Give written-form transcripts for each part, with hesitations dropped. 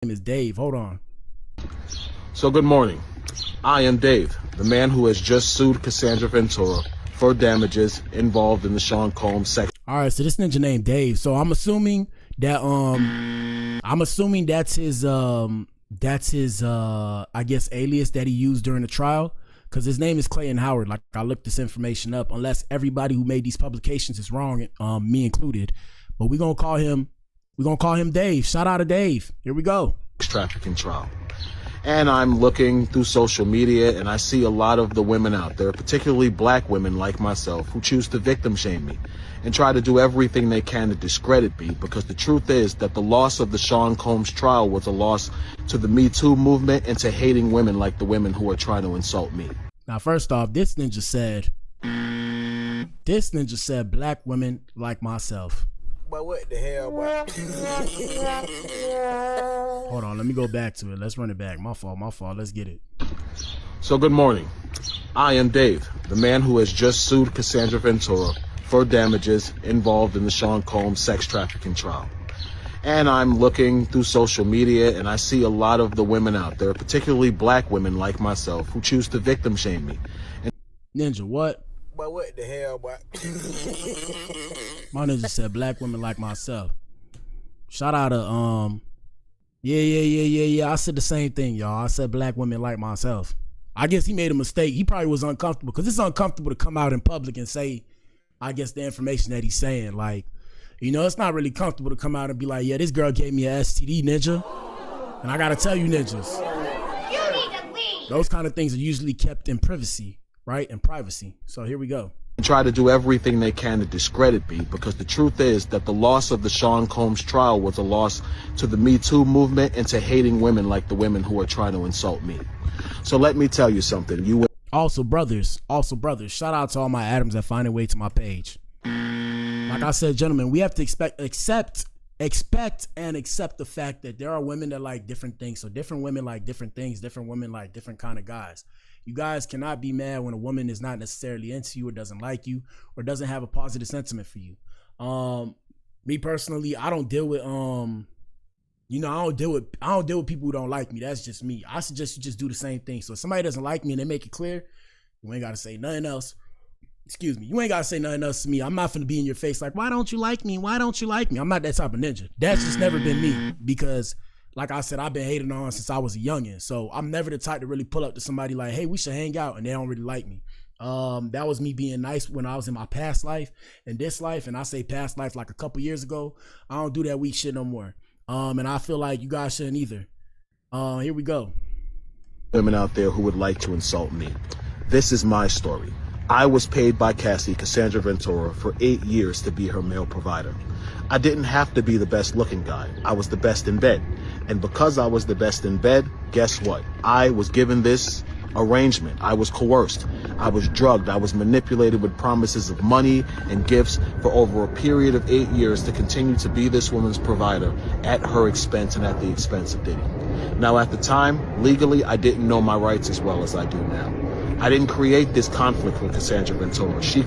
name is Dave. Hold on. So good morning. I am Dave, the man who has just sued Cassandra Ventura for damages involved in the Sean Combs sex. All right, so this ninja named Dave. So I'm assuming that that's his I guess alias that he used during the trial, because his name is Clayton Howard. Like, I looked this information up, unless everybody who made these publications is wrong, me included. But we're gonna call him Dave. Shout out to Dave. Here we go. Trafficking trial. And I'm looking through social media and I see a lot of the women out there, particularly black women like myself, who choose to victim shame me and try to do everything they can to discredit me, because the truth is that the loss of the Sean Combs trial was a loss to the Me Too movement and to hating women like the women who are trying to insult me. Now, first off, this ninja said black women like myself. But what the hell, boy? Hold on, let me go back to it. Let's run it back. My fault. Let's get it. So good morning. I am Dave, the man who has just sued Cassandra Ventura for damages involved in the Sean Combs sex trafficking trial. And I'm looking through social media and I see a lot of the women out there, particularly black women like myself, who choose to victim shame me. Ninja, what? But what the hell, boy? My ninja said black women like myself. Shout out to yeah. I said the same thing, y'all. I said black women like myself. I guess he made a mistake. He probably was uncomfortable, because it's uncomfortable to come out in public and say, I guess, the information that he's saying. Like, you know, it's not really comfortable to come out and be like, yeah, this girl gave me an STD, ninja. And I gotta tell you, ninjas, You need to leave. those kind of things are usually kept in privacy, right? In privacy. So here we go. Try to do everything they can to discredit me, because the truth is that the loss of the Sean Combs trial was a loss to the Me Too movement and to hating women like the women who are trying to insult me. So let me tell you something. Also brothers, shout out to all my Adams that find their way to my page. Like I said, gentlemen, we have to expect and accept the fact that there are women that like different things. So different women like different things, different women like different kind of guys. You guys cannot be mad when a woman is not necessarily into you or doesn't like you or doesn't have a positive sentiment for you. Me personally, I don't deal with I don't deal with people who don't like me. That's just me. I suggest you just do the same thing. So if somebody doesn't like me and they make it clear, you ain't gotta say nothing else. Excuse me. You ain't gotta say nothing else to me. I'm not finna be in your face like, why don't you like me? Why don't you like me? I'm not that type of ninja. That's just never been me, because like I said, I've been hating on since I was a youngin'. So I'm never the type to really pull up to somebody like, hey, we should hang out, and they don't really like me. That was me being nice when I was in my past life and this life. And I say past life like a couple years ago. I don't do that weak shit no more. And I feel like you guys shouldn't either. Here we go. Women out there who would like to insult me. This is my story. I was paid by Cassandra Ventura, for 8 years to be her male provider. I didn't have to be the best looking guy. I was the best in bed. And because I was the best in bed, guess what? I was given this arrangement. I was coerced. I was drugged. I was manipulated with promises of money and gifts for over a period of 8 years to continue to be this woman's provider at her expense and at the expense of Diddy. Now, at the time, legally, I didn't know my rights as well as I do now. I didn't create this conflict with Cassandra Ventura. She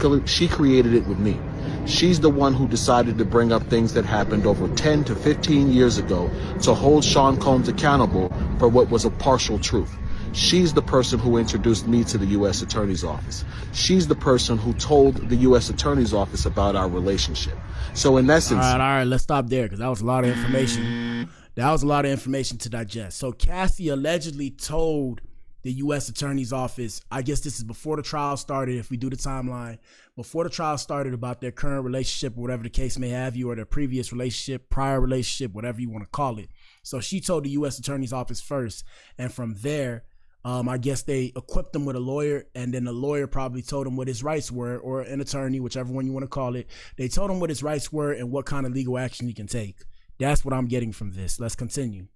created it with me. She's the one who decided to bring up things that happened over 10 to 15 years ago to hold Sean Combs accountable for what was a partial truth. She's the person who introduced me to the U.S. Attorney's Office. She's the person who told the U.S. Attorney's Office about our relationship. So in essence... All right, let's stop there, because that was a lot of information. That was a lot of information to digest. So Cassie allegedly told the U.S. Attorney's Office, I guess this is before the trial started, if we do the timeline, before the trial started, about their current relationship, or whatever the case may have you, or their previous relationship, prior relationship, whatever you want to call it. So she told the U.S. Attorney's Office first, and from there, I guess they equipped them with a lawyer, and then the lawyer probably told him what his rights were, or an attorney, whichever one you want to call it. They told him what his rights were and what kind of legal action he can take. That's what I'm getting from this. Let's continue.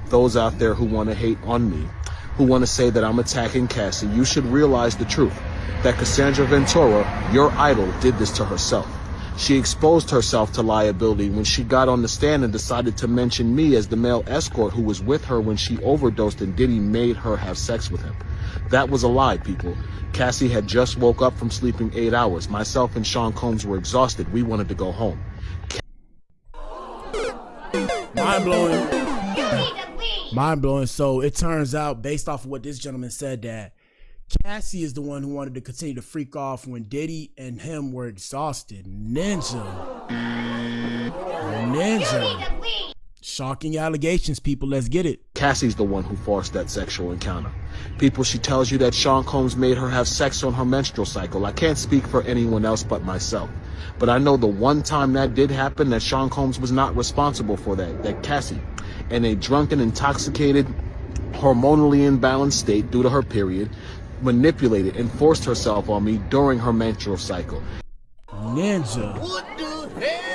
Those out there who want to hate on me, who want to say that I'm attacking Cassie, you should realize the truth, that Cassandra Ventura, your idol, did this to herself. She exposed herself to liability when she got on the stand and decided to mention me as the male escort who was with her when she overdosed and Diddy made her have sex with him. That was a lie, people. Cassie had just woke up from sleeping 8 hours. Myself and Sean Combs were exhausted. We wanted to go home. Mind blowing. You need to leave. Mind blowing. So it turns out, based off of what this gentleman said, that Cassie is the one who wanted to continue to freak off when Diddy and him were exhausted. Ninja. Shocking allegations, people. Let's get it. Cassie's the one who forced that sexual encounter. People, she tells you that Sean Combs made her have sex on her menstrual cycle. I can't speak for anyone else but myself. But I know the one time that did happen, that Sean Combs was not responsible for that Cassie, in a drunken, intoxicated, hormonally imbalanced state due to her period, manipulated and forced herself on me during her menstrual cycle. Ninja. What the hell?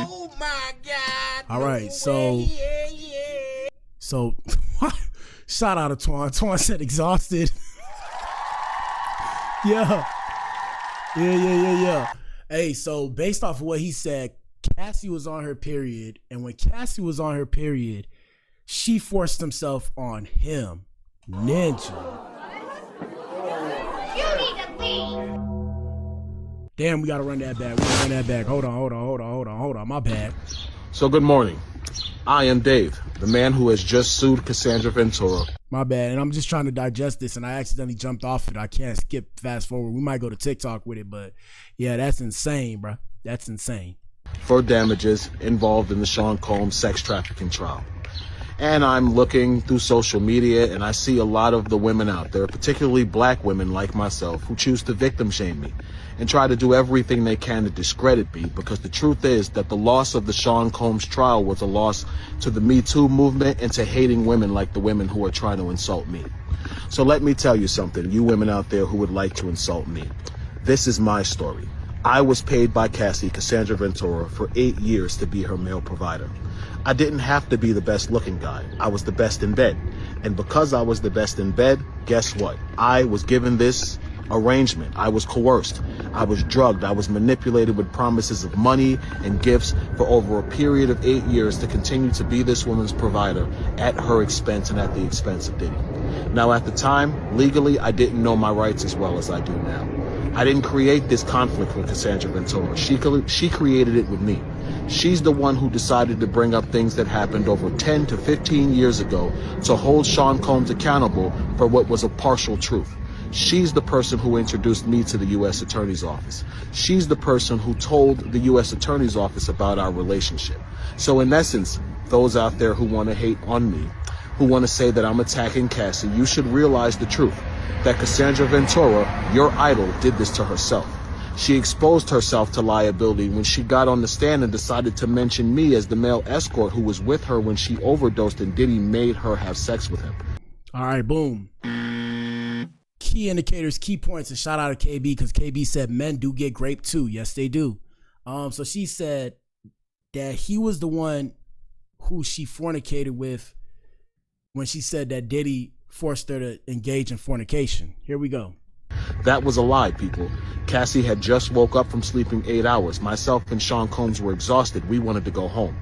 Oh my God. All right, so shout out to Twan. Twan said exhausted. Yeah. Hey, so based off of what he said, Cassie was on her period, and when Cassie was on her period, she forced herself on him. Ninja. You need to leave. Damn, we gotta run that back. Hold on. My bad. So good morning. I am Dave, the man who has just sued Cassandra Ventura. My bad. And I'm just trying to digest this, and I accidentally jumped off it. I can't skip fast forward. We might go to TikTok with it, but yeah, that's insane, bro. That's insane. For damages involved in the Sean Combs sex trafficking trial. And I'm looking through social media, and I see a lot of the women out there, particularly black women like myself, who choose to victim shame me and try to do everything they can to discredit me, because the truth is that the loss of the Sean Combs trial was a loss to the Me Too movement and to hating women like the women who are trying to insult me. So let me tell you something, you women out there who would like to insult me. This is my story. I was paid by Cassie, Cassandra Ventura, for 8 years to be her male provider. I didn't have to be the best looking guy. I was the best in bed. And because I was the best in bed, guess what? I was given this arrangement. I was coerced. I was drugged. I was manipulated with promises of money and gifts for over a period of 8 years to continue to be this woman's provider at her expense and at the expense of Diddy. Now, at the time, legally, I didn't know my rights as well as I do now. I didn't create this conflict with Cassandra Ventura. She created it with me. She's the one who decided to bring up things that happened over 10 to 15 years ago to hold Sean Combs accountable for what was a partial truth. She's the person who introduced me to the U.S. Attorney's Office. She's the person who told the U.S. Attorney's Office about our relationship. So in essence, those out there who want to hate on me, who want to say that I'm attacking Cassie, you should realize the truth. That Cassandra Ventura, your idol, did this to herself. She exposed herself to liability when she got on the stand and decided to mention me as the male escort who was with her when she overdosed and Diddy made her have sex with him. All right, boom. Key indicators, key points, and shout out to KB, because KB said men do get raped too. Yes, they do. So she said that he was the one who she fornicated with when she said that Diddy forced her to engage in fornication. Here we go. That was a lie, people. Cassie had just woke up from sleeping 8 hours. Myself and Sean Combs were exhausted. We wanted to go home.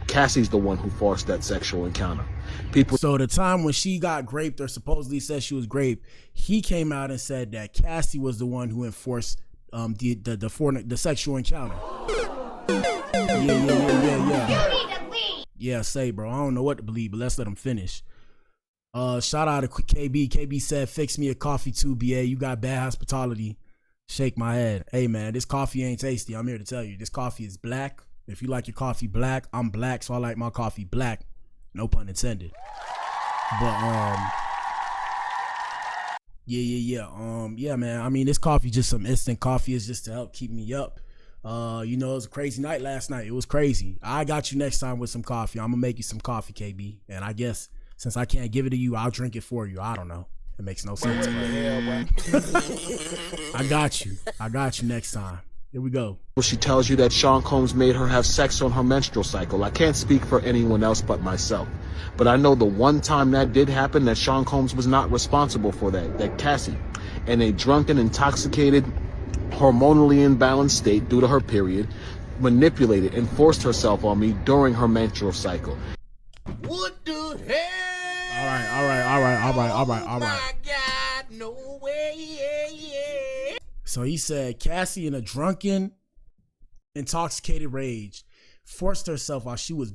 Cassie's the one who forced that sexual encounter. So the time when she got graped, or supposedly said she was graped, he came out and said that Cassie was the one who enforced the sexual encounter. Yeah. Yeah, say, bro. I don't know what to believe, but let's let him finish. Shout out to KB. KB said, fix me a coffee too, BA. You got bad hospitality. Shake my head. Hey, man, this coffee ain't tasty. I'm here to tell you. This coffee is black. If you like your coffee black, I'm black, so I like my coffee black. No pun intended. But, yeah, man. I mean, this coffee just some instant coffee. Is just to help keep me up. You know, it was a crazy night last night. It was crazy. I got you next time with some coffee. I'm gonna make you some coffee, KB. And I guess since I can't give it to you, I'll drink it for you. I don't know. It makes no sense. I got you. I got you next time. Here we go. She tells you that Sean Combs made her have sex on her menstrual cycle. I can't speak for anyone else but myself. But I know the one time that did happen, that Sean Combs was not responsible for that Cassie, in a drunken, intoxicated, hormonally imbalanced state due to her period, manipulated and forced herself on me during her menstrual cycle. What the hell? All right. Oh my God, no way. So he said Cassie, in a drunken, intoxicated rage, forced herself while she was,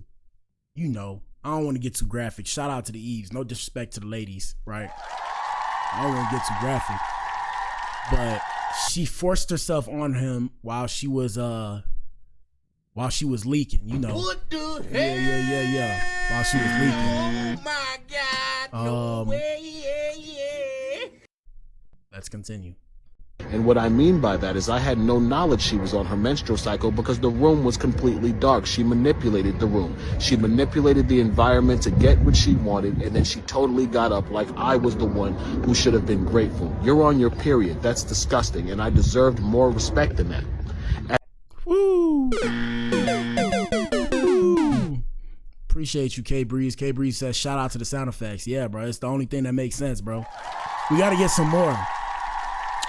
you know, I don't want to get too graphic. Shout out to the Eves. No disrespect to the ladies, right? I don't want to get too graphic. But she forced herself on him while she was leaking, you know. What the hell? Yeah. While she was leaking. Oh my God. No way. Let's continue. And what I mean by that is I had no knowledge she was on her menstrual cycle because the room was completely dark. She manipulated the room. She manipulated the environment to get what she wanted, and then she totally got up like I was the one who should have been grateful. You're on your period. That's disgusting, and I deserved more respect than that. Woo! Appreciate you, K Breeze. K Breeze says, shout out to the sound effects. Yeah, bro. It's the only thing that makes sense, bro. We got to get some more.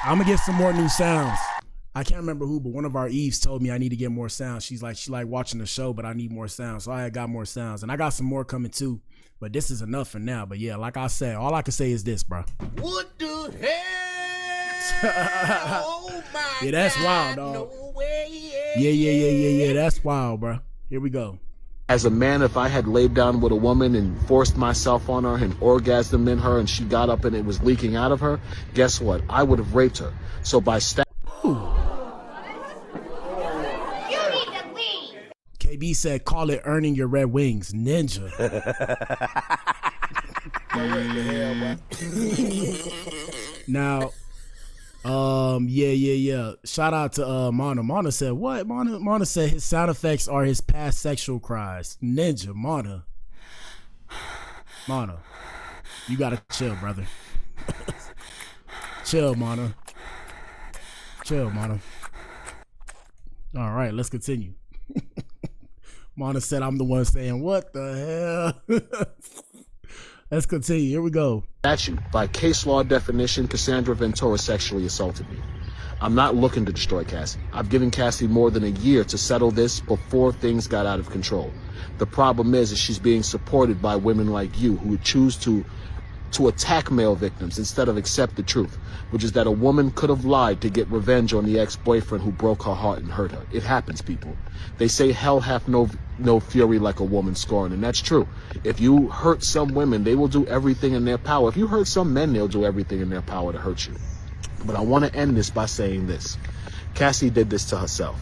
I'm going to get some more new sounds. I can't remember who, but one of our Eves told me I need to get more sounds. She like watching the show, but I need more sounds. So I got more sounds. And I got some more coming too. But this is enough for now. But yeah, like I said, all I can say is this, bro. What the hell? Oh my Yeah, that's God. wild, dog. No way. Yeah. That's wild, bro. Here we go. As a man, if I had laid down with a woman and forced myself on her and orgasmed in her and she got up and it was leaking out of her, guess what? I would have raped her. So by You need to leave. KB said, call it earning your red wings, ninja. Now, yeah. Shout out to Mana. Mana said, what? Mana said his sound effects are his past sexual cries. Ninja, Mana. Mana, you gotta chill, brother. Chill, Mana. All right, let's continue. Mana said, I'm the one saying, what the hell? Let's continue. Here we go. statute, by case law definition, Cassandra Ventura sexually assaulted me. I'm not looking to destroy Cassie. I've given Cassie more than a year to settle this before things got out of control. The problem is she's being supported by women like you who would choose to attack male victims instead of accept the truth, which is that a woman could have lied to get revenge on the ex-boyfriend who broke her heart and hurt her. It happens, people. They say hell hath no fury like a woman scorned, and that's true. If you hurt some women, they will do everything in their power. If you hurt some men, they'll do everything in their power to hurt you. But I want to end this by saying this. Cassie did this to herself.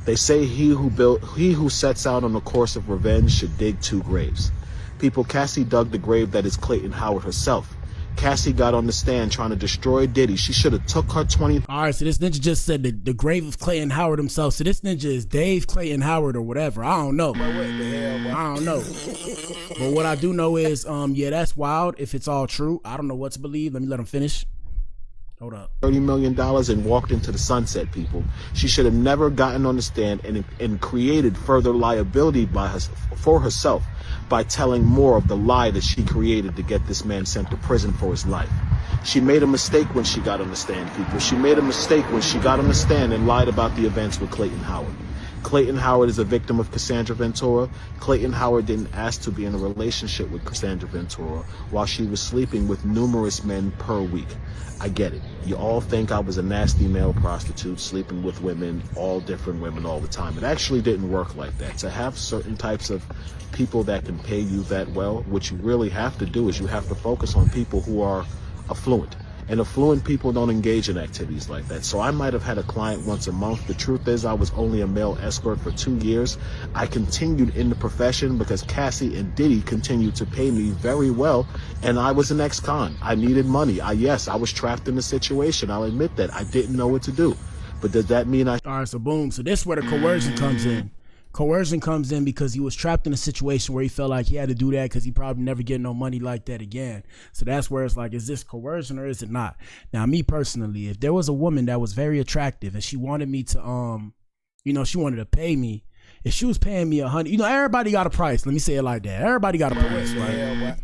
They say he who sets out on a course of revenge should dig 2 graves. People, Cassie dug the grave that is Clayton Howard herself. Cassie got on the stand trying to destroy Diddy. She should have took her 20. All right, so this ninja just said the grave of Clayton Howard himself. So this ninja is Dave Clayton Howard or whatever. I don't know. What the hell, bro? I don't know. But what I do know is, yeah, that's wild. If it's all true, I don't know what to believe. Let me let him finish. Hold up. $30 million and walked into the sunset, people. She should have never gotten on the stand and created further liability for herself by telling more of the lie that she created to get this man sent to prison for his life. She made a mistake when she got on the stand, people. She made a mistake when she got on the stand and lied about the events with Clayton Howard. Clayton Howard is a victim of Cassandra Ventura. Clayton Howard didn't ask to be in a relationship with Cassandra Ventura while she was sleeping with numerous men per week. I get it. You all think I was a nasty male prostitute sleeping with women, all different women all the time. It actually didn't work like that. To have certain types of people that can pay you that well, what you really have to do is you have to focus on people who are affluent. And affluent people don't engage in activities like that. So I might have had a client once a month. The truth is I was only a male escort for 2 years. I continued in the profession because Cassie and Diddy continued to pay me very well. And I was an ex-con. I needed money. Yes, I was trapped in the situation. I'll admit that. I didn't know what to do. But does that mean I... All right, so boom. So this is where the coercion comes in. Coercion comes in because he was trapped in a situation where he felt like he had to do that because he probably never get no money like that again. So that's where it's like, is this coercion or is it not? Now, me personally, if there was a woman that was very attractive and she wanted me to, she wanted to pay me, if she was paying me $100, everybody got a price. Let me say it like that. Everybody got a price, right?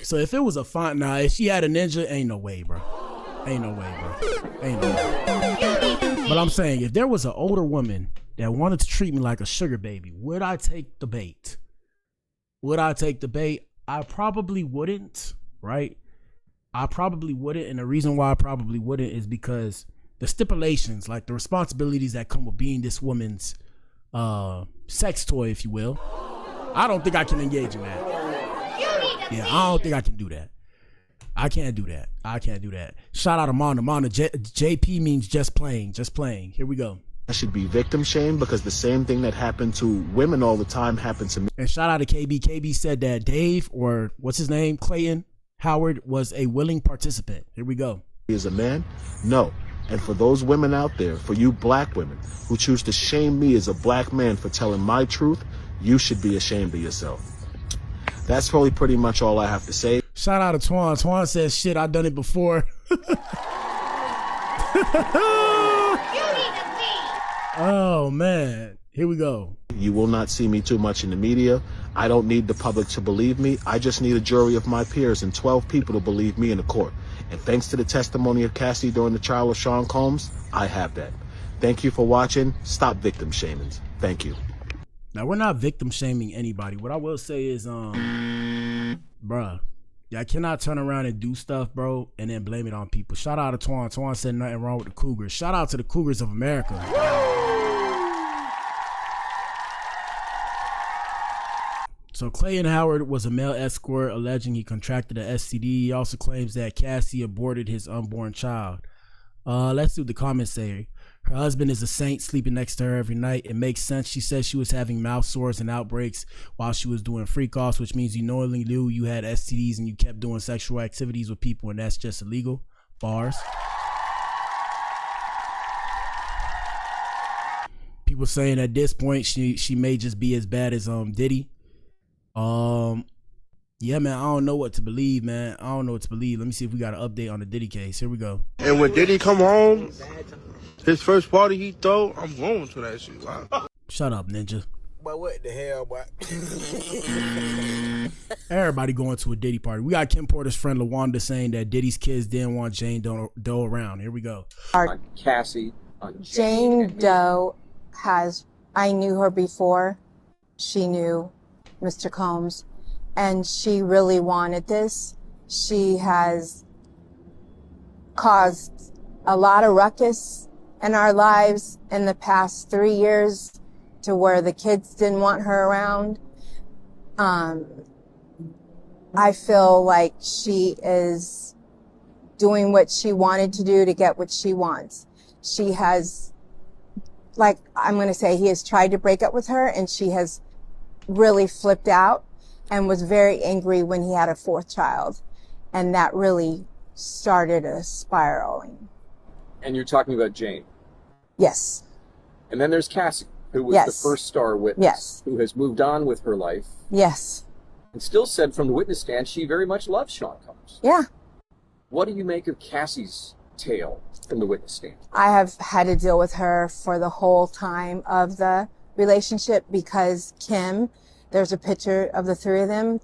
So if it was a fine, if she had a ninja, ain't no way, bro. Ain't no way, bro. Ain't no way. But I'm saying, if there was an older woman that wanted to treat me like a sugar baby, would I take the bait? Would I take the bait? I probably wouldn't, right? I probably wouldn't. And the reason why I probably wouldn't is because the stipulations, like the responsibilities that come with being this woman's sex toy, if you will, I don't think I can engage in that. Yeah, I don't think I can do that. I can't do that. I can't do that. Shout out to Mona. JP means just playing. Just playing. Here we go. I should be victim shamed because the same thing that happened to women all the time happened to me. And shout out to KB. KB said that Dave, or what's his name, Clayton Howard, was a willing participant. Here we go. As a man? No. And for those women out there, for you black women who choose to shame me as a black man for telling my truth, you should be ashamed of yourself. That's probably pretty much all I have to say. Shout out to Twan. Twan says, shit, I done it before. Oh, man. Here we go. You will not see me too much in the media. I don't need the public to believe me. I just need a jury of my peers and 12 people to believe me in the court. And thanks to the testimony of Cassie during the trial of Sean Combs, I have that. Thank you for watching. Stop victim shaming. Thank you. Now, we're not victim shaming anybody. What I will say is, bruh, y'all cannot turn around and do stuff, bro, and then blame it on people. Shout out to Twan. Twan said nothing wrong with the Cougars. Shout out to the Cougars of America. So Clayton Howard was a male escort, alleging he contracted an STD. He also claims that Cassie aborted his unborn child. Let's see what the comments say. Her husband is a saint, sleeping next to her every night. It makes sense. She says she was having mouth sores and outbreaks while she was doing freak-offs, which means you knowingly knew you had STDs and you kept doing sexual activities with people, and that's just illegal. Bars. People saying at this point she may just be as bad as Diddy. Yeah, man, I don't know what to believe, man. I don't know what to believe. Let me see if we got an update on the Diddy case. Here we go. And when Diddy come home, his first party he throw, I'm going to that shit. Wow. Shut up, Ninja. But what the hell, boy? Everybody going to a Diddy party. We got Kim Porter's friend LaWanda saying that Diddy's kids didn't want Jane Doe around. Here we go. On Cassie, on Jane Doe I knew her before she knew Mr. Combs, and she really wanted this. She has caused a lot of ruckus in our lives in the past 3 years to where the kids didn't want her around. I feel like she is doing what she wanted to do to get what she wants. She has, like I'm going to say, he has tried to break up with her, and she has really flipped out and was very angry when he had a fourth child. And that really started a spiraling. And you're talking about Jane. Yes. And then there's Cassie, who was the first star witness, Yes. who has moved on with her life. Yes. And still said from the witness stand she very much loves Sean Combs. Yeah. What do you make of Cassie's tale from the witness stand? I have had to deal with her for the whole time of the relationship because Kim, there's a picture of the three of them.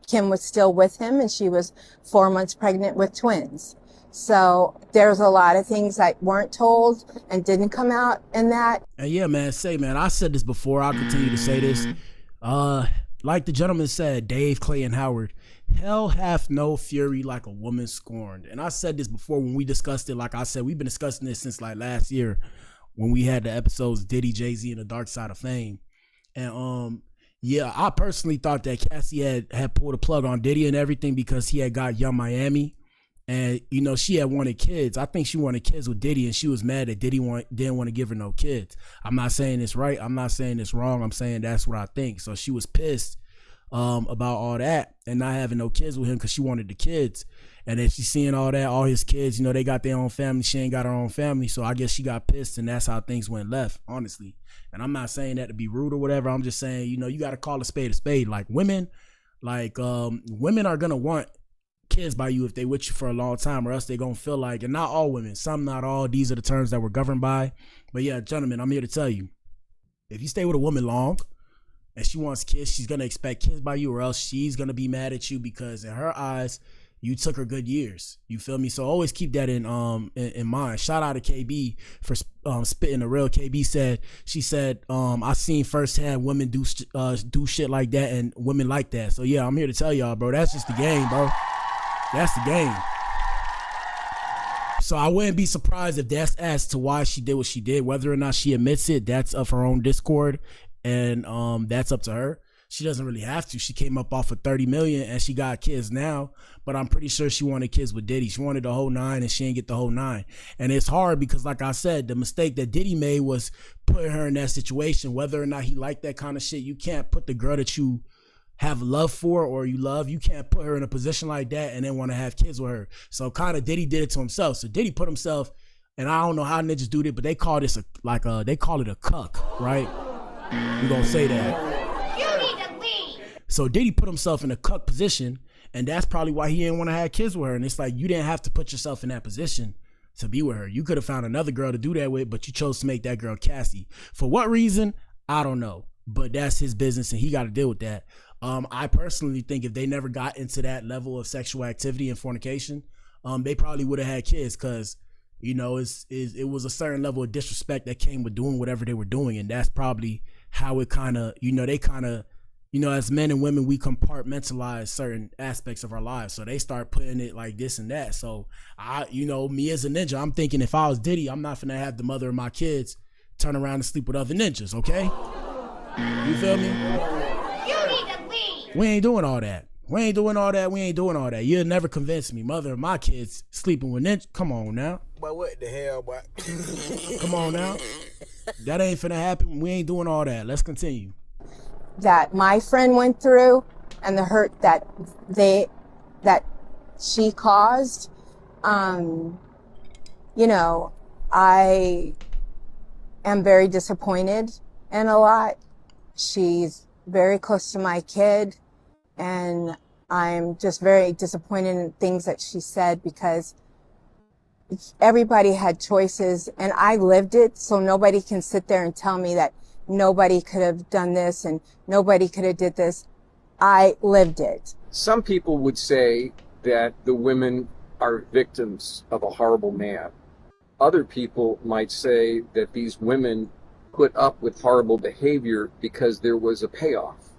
Kim was still with him, and she was 4 months pregnant with twins. So there's a lot of things that weren't told and didn't come out in that. And yeah, man, I said this before. I'll continue to say this. Like the gentleman said, Dave Clayton Howard, hell hath no fury like a woman scorned. And I said this before when we discussed it. Like I said, we've been discussing this since like last year when we had the episodes Diddy, Jay-Z, and the Dark Side of Fame. And yeah, I personally thought that Cassie had pulled a plug on Diddy and everything because he had got Young Miami. And, you know, she had wanted kids. I think she wanted kids with Diddy, and she was mad that Diddy didn't want to give her no kids. I'm not saying it's right. I'm not saying it's wrong. I'm saying that's what I think. So she was pissed about all that and not having no kids with him because she wanted the kids. And then she's seeing all that, all his kids, you know, they got their own family. She ain't got her own family. So I guess she got pissed, and that's how things went left, honestly. And I'm not saying that to be rude or whatever. I'm just saying, you know, you got to call a spade a spade. Like women, women are going to want kids by you if they with you for a long time, or else they gonna feel like, and not all women, some, not all, these are the terms that we're governed by. But yeah, gentlemen, I'm here to tell you, if you stay with a woman long and she wants kids, she's gonna expect kids by you, or else she's gonna be mad at you because in her eyes you took her good years. You feel me? So always keep that in mind. Shout out to KB for spitting the real. KB said, I seen firsthand women do shit like that, and women like that. So yeah, I'm here to tell y'all, bro, that's just the game, bro. That's the game. So I wouldn't be surprised if that's as to why she did what she did. Whether or not she admits it, that's of her own discord, and that's up to her. she doesn't really have to. She came up off of 30 million and she got kids now, but I'm pretty sure she wanted kids with Diddy. She wanted the whole 9 and she didn't get the whole 9. And it's hard because, like I said, the mistake that Diddy made was putting her in that situation. Whether or not he liked that kind of shit, you can't put the girl that you have love for or you love, you can't put her in a position like that and then want to have kids with her. So kind of Diddy did it to himself. So Diddy put himself, and I don't know how ninjas do it, but they call this they call it a cuck, right? We're gonna say that. You need to leave. So Diddy put himself in a cuck position, and that's probably why he didn't want to have kids with her. And it's like, you didn't have to put yourself in that position to be with her. You could have found another girl to do that with, but you chose to make that girl Cassie. For what reason? I don't know. But that's his business and he got to deal with that. I personally think if they never got into that level of sexual activity and fornication, they probably would have had kids, because you know, it was a certain level of disrespect that came with doing whatever they were doing. And that's probably how it kind of, you know, they kind of, you know, as men and women, we compartmentalize certain aspects of our lives. So they start putting it like this and that. So you know, me as a ninja, I'm thinking if I was Diddy, I'm not finna have the mother of my kids turn around and sleep with other ninjas, okay? You feel me? You need to leave. We ain't doing all that. We ain't doing all that. We ain't doing all that. You'll never convince me. Mother of my kids sleeping with ninjas. Come on now. But what the hell, boy? Come on now. That ain't finna happen. We ain't doing all that. Let's continue. That my friend went through and the hurt that she caused, you know, I am very disappointed in a lot. She's very close to my kid, and I'm just very disappointed in things that she said, because everybody had choices and I lived it. So nobody can sit there and tell me that nobody could have done this and nobody could have did this. I lived it. Some people would say that the women are victims of a horrible man. Other people might say that these women put up with horrible behavior because there was a payoff.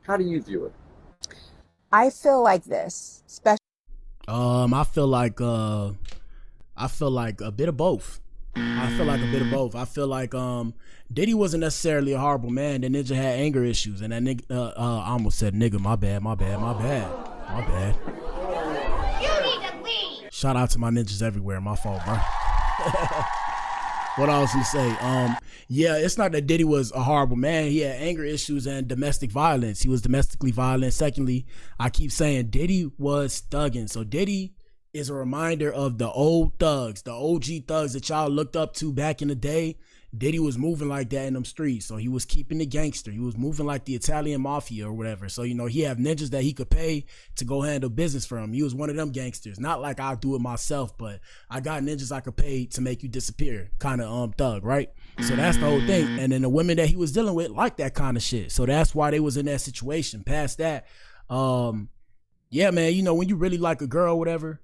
How do you view it? I feel like this, especially. I feel like a bit of both. I feel like a bit of both. I feel like Diddy wasn't necessarily a horrible man. The ninja had anger issues, and that nigga, I almost said nigga. My bad. You need to leave. Shout out to my ninjas everywhere. My fault, bro. What I was gonna say, yeah, it's not that Diddy was a horrible man. He had anger issues and domestic violence. He was domestically violent. Secondly, I keep saying Diddy was thugging. So Diddy is a reminder of the old thugs, the OG thugs that y'all looked up to back in the day. Diddy was moving like that in them streets. So he was keeping the gangster. He was moving like the Italian mafia or whatever. So, you know, he have ninjas that he could pay to go handle business for him. He was one of them gangsters. Not like I'll do it myself, but I got ninjas I could pay to make you disappear. Kind of thug, right? So that's the whole thing. And then the women that he was dealing with like that kind of shit. So that's why they was in that situation. Past that, yeah, man, you know, when you really like a girl or whatever,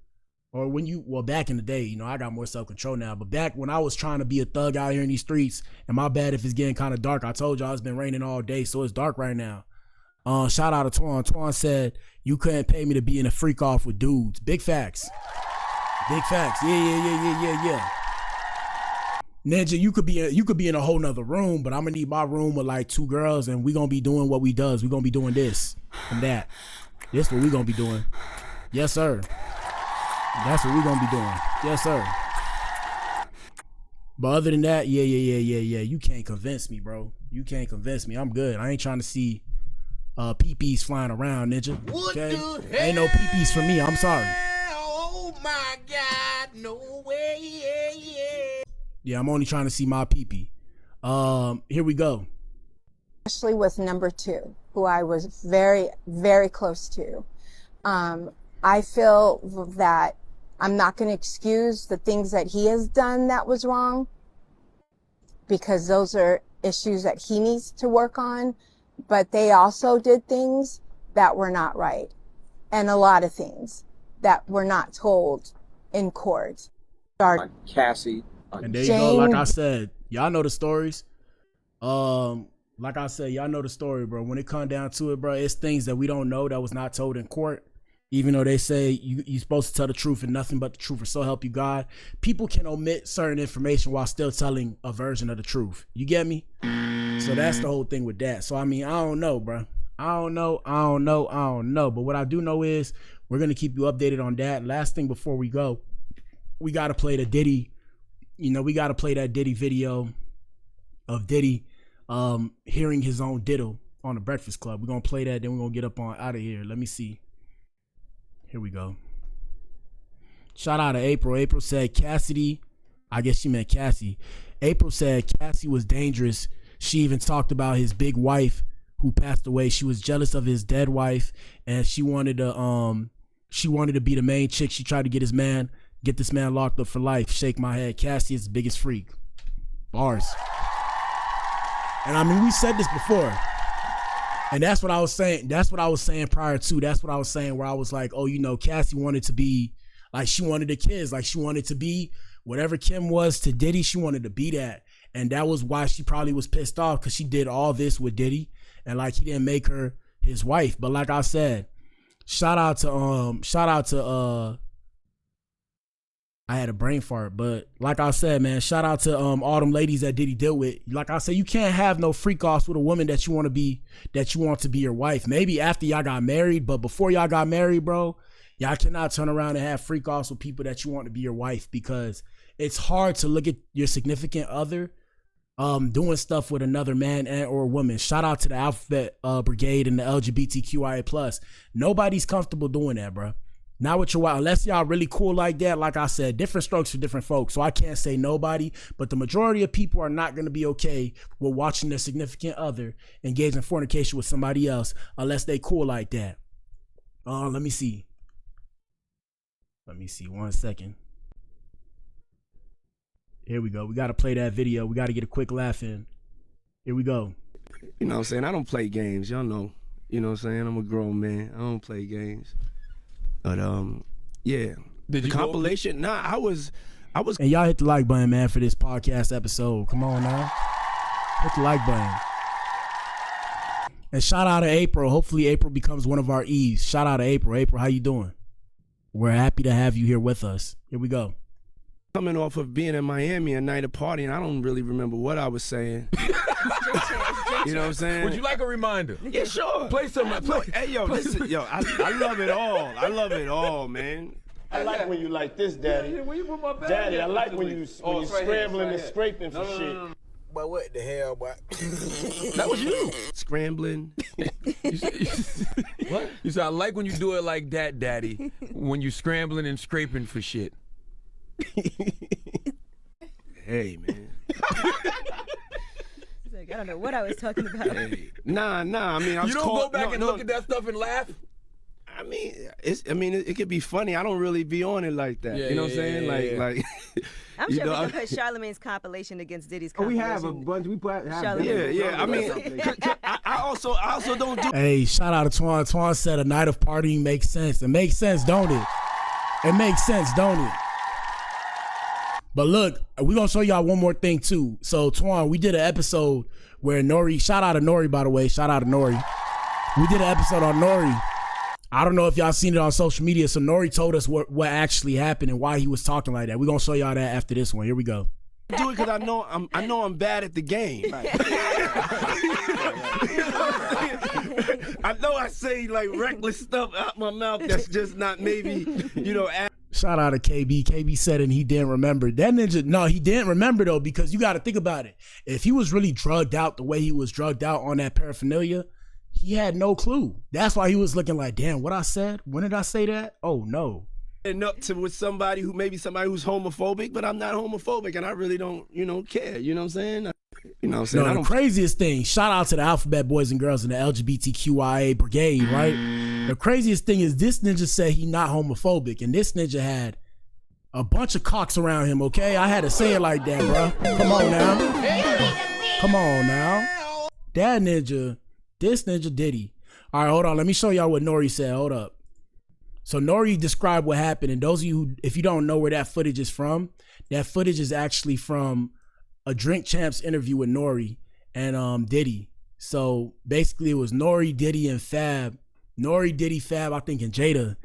or when you, well, back in the day, you know, I got more self-control now, but back when I was trying to be a thug out here in these streets, and my bad if it's getting kind of dark. I told y'all it's been raining all day, so it's dark right now. Shout out to Twan. Twan said, you couldn't pay me to be in a freak off with dudes. Big facts. Big facts. Yeah. Ninja, you could be in a whole nother room, but I'm gonna need my room with like 2 girls, and we gonna be doing what we does. We gonna be doing this and that. This what we gonna be doing. Yes, sir. That's what we gonna be doing. Yes, sir. But other than that, yeah. You can't convince me, bro. You can't convince me. I'm good. I ain't trying to see peepees flying around, ninja. Okay? Ain't no peepees for me. I'm sorry. Oh my God, no way. Yeah. I'm only trying to see my peepee. Here we go. Especially with number 2, who I was very, very close to. I feel that I'm not going to excuse the things that he has done that was wrong, because those are issues that he needs to work on, but they also did things that were not right, and a lot of things that were not told in court. On Cassie. And there you go. Like I said, y'all know the stories. Like I said, y'all know the story, bro. When it come down to it, bro, it's things that we don't know that was not told in court. Even though they say you're supposed to tell the truth and nothing but the truth, or so help you God. People can omit certain information while still telling a version of the truth. You get me? So that's the whole thing with that. So, I mean, I don't know, bro. I don't know. But what I do know is we're gonna keep you updated on that. Last thing before we go, we gotta play the Diddy. We gotta play that Diddy video of Diddy hearing his own diddle on the Breakfast Club. We're gonna play that, then we're gonna get up on out of here. Let me see. Here we go. Shout out to April. April said Cassidy, I guess she meant Cassie. April said Cassie was dangerous. She even talked about his big wife who passed away. She was jealous of his dead wife, and she wanted to be the main chick. She tried to get this man locked up for life. Shake my head. Cassie is the biggest freak. Bars. And I mean, we said this before. And that's what I was saying. That's what I was saying prior to. That's what I was saying where I was like, oh, Cassie wanted to be, like, she wanted the kids. Like, she wanted to be whatever Kim was to Diddy. She wanted to be that. And that was why she probably was pissed off, because she did all this with Diddy. And, like, he didn't make her his wife. But like I said, shout out to I had a brain fart, but like I said, man, shout out to all them ladies that Diddy dealt with. Like I said, you can't have no freak offs with a woman that you want to be your wife. Maybe after y'all got married, but before y'all got married, bro, y'all cannot turn around and have freak offs with people that you want to be your wife, because it's hard to look at your significant other doing stuff with another man and or woman. Shout out to the Alphabet Brigade and the LGBTQIA+. Nobody's comfortable doing that, bro. Not with your wife, unless y'all really cool like that. Like I said, different strokes for different folks. So I can't say nobody, but the majority of people are not going to be okay with watching their significant other engage in fornication with somebody else unless they cool like that. Let me see. 1 second. Here we go. We got to play that video. We got to get a quick laugh in. Here we go. You know what I'm saying? I don't play games. Y'all know. You know what I'm saying? I'm a grown man. I don't play games. But yeah. Did the you compilation? Nah, I was. And y'all hit the like button, man, for this podcast episode. Come on now, hit the like button. And shout out to April. Hopefully April becomes one of our Eves. Shout out to April. April, how you doing? We're happy to have you here with us. Here we go. Coming off of being in Miami a night of partying, I don't really remember what I was saying. You know what I'm saying? Would you like a reminder? Yeah, sure. Play something. Hey, yo, listen, yo, I love it all. I love it all, man. I like when you like this, Daddy. Where you put my bag? Daddy, I like when you scrambling and scraping for shit. No. But what the hell, boy? That was you. Scrambling. What? You said, I like when you do it like that, Daddy. When you scrambling and scraping for shit. Hey, man. I don't know what I was talking about. Hey. Nah. I mean, I was you don't go back and look at that stuff and laugh? I mean, it could be funny. I don't really be on it like that. Yeah, you know what I'm saying? Like. I'm sure we can put Charlamagne's compilation against Diddy's compilation. We have a bunch. We put. Yeah. I mean, I also don't do. Hey, shout out to Twan. Twan said a night of partying makes sense. It makes sense, don't it? It makes sense, don't it? But look, we're going to show y'all one more thing too. So Twan, we did an episode where Nori, shout out to Nori, by the way, shout out to Nori. We did an episode on Nori. I don't know if y'all seen it on social media. So Nori told us what actually happened and why he was talking like that. We're going to show y'all that after this one. Here we go. Do it because I know I'm bad at the game. Right. I know I say like reckless stuff out my mouth that's just not maybe, Shout out to KB. KB said it and he didn't remember. That ninja, no, he didn't remember though, because you got to think about it. If he was really drugged out the way he was drugged out on that paraphernalia, he had no clue. That's why he was looking like, damn, what I said? When did I say that? Oh, no. And up to with somebody who's homophobic, but I'm not homophobic and I really don't, care. You know what I'm saying? No, the craziest thing, shout out to the Alphabet boys and girls in the LGBTQIA brigade, right? The craziest thing is this ninja said he not homophobic, and this ninja had a bunch of cocks around him, okay? I had to say it like that, bro. Come on now. Come on now. That ninja, this ninja Diddy. All right, hold on. Let me show y'all what Nori said. Hold up. So Nori described what happened, and those of you who, if you don't know where that footage is from, that footage is actually from a Drink Champs interview with Nori and Diddy. So basically it was Nori, Diddy, and Fab. Nori, Diddy, Fab, I think, and Jada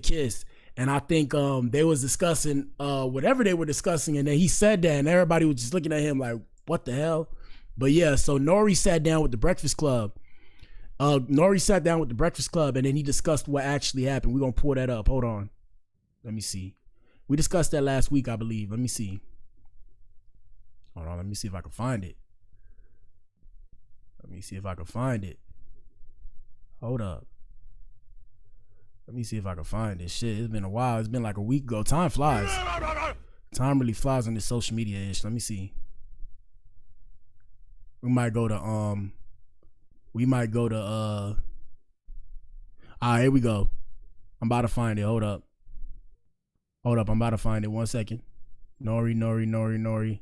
Kiss. And I think they was discussing whatever they were discussing, and then he said that, and everybody was just looking at him like, what the hell? But yeah, so Nori sat down with the Breakfast Club. Nori sat down with the Breakfast Club and then he discussed what actually happened. We're gonna pull that up. Hold on. Let me see. We discussed that last week, I believe. Let me see. Hold on, let me see if I can find it. Let me see if I can find it. Hold up. Let me see if I can find this shit. It's been a while. It's been like a week ago. Time flies. Time really flies on this social media ish. Let me see. We might go to here we go. I'm about to find it. Hold up. I'm about to find it. 1 second. Nori.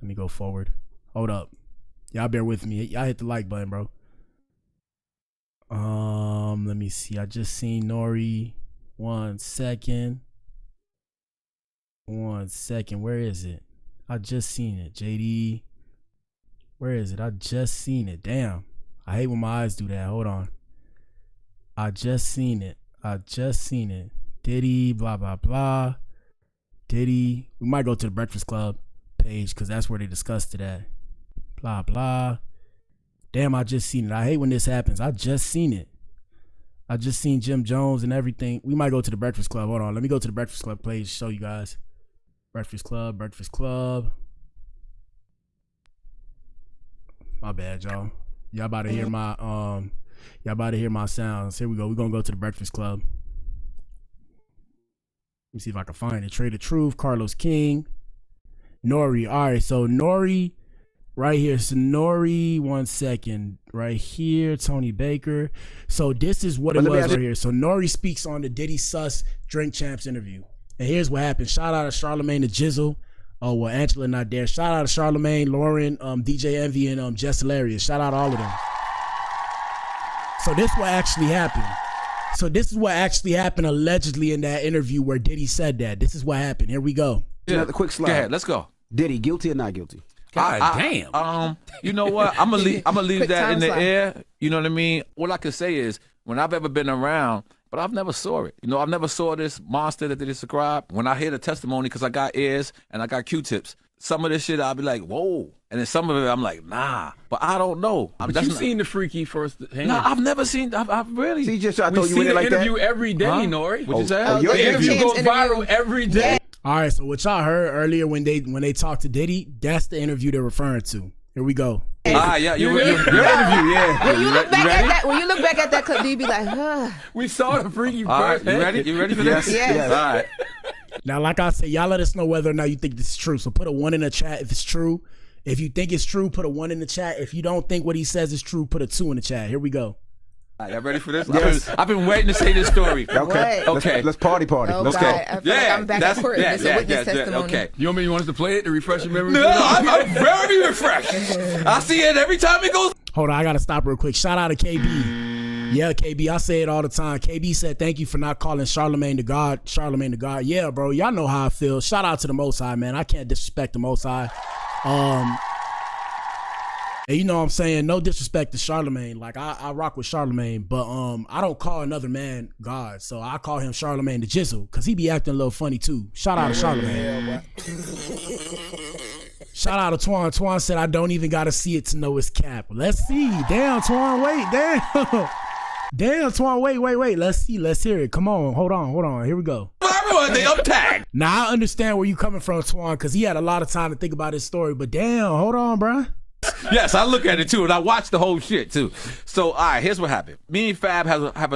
Let me go forward. Hold up. Y'all bear with me. Y'all hit the like button, bro. Let me see. I just seen Nori. 1 second. Where is it? I just seen it. JD. Where is it? I just seen it. Damn. I hate when my eyes do that. Hold on. I just seen it. Diddy, blah, blah, blah. Diddy. We might go to the Breakfast Club page because that's where they discussed it at. Blah, blah. Damn, I just seen it. I hate when this happens. I just seen it. I just seen Jim Jones and everything. We might go to the Breakfast Club. Hold on. Let me go to the Breakfast Club page to show you guys. Breakfast Club. My bad, y'all. Y'all about to hear my sounds. Here we go. We're gonna go to the Breakfast Club. Let me see if I can find it. Trade of Truth, Carlos King, Nori. All right, so Nori right here. So Nori, 1 second. Right here, Tony Baker. So this is what it was right here. So Nori speaks on the Diddy Sus Drink Champs interview. And here's what happened. Shout out to Charlamagne the Jizzle. Oh, well, Angela not there. Shout out to Charlamagne, Lauren, DJ Envy, and Jess Hilarious. Shout out to all of them. So this what actually happened. So this is what actually happened allegedly in that interview where Diddy said that. This is what happened. Here we go. Another quick slide. Go ahead, let's go. Diddy, guilty or not guilty? Damn. You know what? I'm gonna leave that in the air. You know what I mean? What I could say is, when I've ever been around, but I've never saw it. You know, I've never saw this monster that they describe. When I hear the testimony, because I got ears and I got Q-tips, some of this shit I'll be like, whoa. And then some of it I'm like, nah. But I don't know. But you've seen the freaky first hand. Nah, I've never seen. I've really. See, just I we thought you went like that. We see the interview every day, Nori. What you say? Your the interview goes viral every day. All right, so what y'all heard earlier when they talked to Diddy, that's the interview they're referring to. Here we go. Yeah, your interview, yeah. When you look back at that clip, do you be like, we saw the freaky All right, first. you ready for this? Yes. All right. Now, like I said, y'all let us know whether or not you think this is true. So put a 1 in the chat if it's true. If you think it's true, put a 1 in the chat. If you don't think what he says is true, put a 2 in the chat. Here we go. All right, y'all ready for this? Yes. I've been waiting to say this story. Okay. Okay. Let's party. oh, Let's God, go. I feel like I'm back at court. It's a witness testimony. Okay. You want us to play it to refresh your memory? No, I'm very refreshed. I see it every time it goes. Hold on, I got to stop real quick. Shout out to KB. Yeah, KB, I say it all the time. KB said, thank you for not calling Charlamagne the God. Charlamagne the God. Yeah, bro, y'all know how I feel. Shout out to the Most High, man. I can't disrespect the Most High. And you know what I'm saying? No disrespect to Charlamagne. Like, I rock with Charlamagne, but I don't call another man God. So I call him Charlamagne the Jizzle, because he be acting a little funny, too. Shout out to Charlamagne. Shout out to Twan. Twan said, I don't even got to see it to know it's cap. Let's see. Damn, Twan, wait. Damn. Damn, Twan, wait. Let's see. Let's hear it. Come on. Hold on. Here we go. They untagged. Now, I understand where you coming from, Twan, because he had a lot of time to think about his story, but damn, hold on, bruh. Yes, I look at it too, and I watch the whole shit too. So, all right, here's what happened. Me and Fab have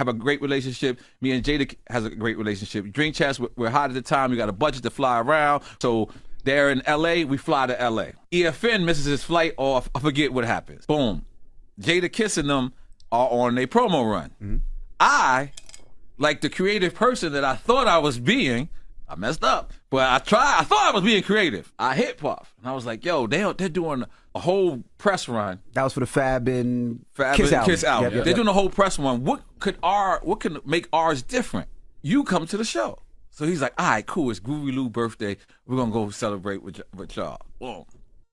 a great relationship. Me and Jada has a great relationship. Drink Champs, we're hot at the time. We got a budget to fly around. So they're in L.A., we fly to L.A. EFN misses his flight off. I forget what happens. Boom. Jada kissing them are on a promo run. Mm-hmm. I, like the creative person that I thought I was being, I messed up, but I thought I was being creative. I hit Puff, and I was like, yo, they're doing a whole press run. That was for the Fab and Kiss album. Yep. They're doing a whole press run. What can make ours different? You come to the show. So he's like, all right, cool. It's Groovy Lou's birthday. We're gonna go celebrate with y'all. Boom.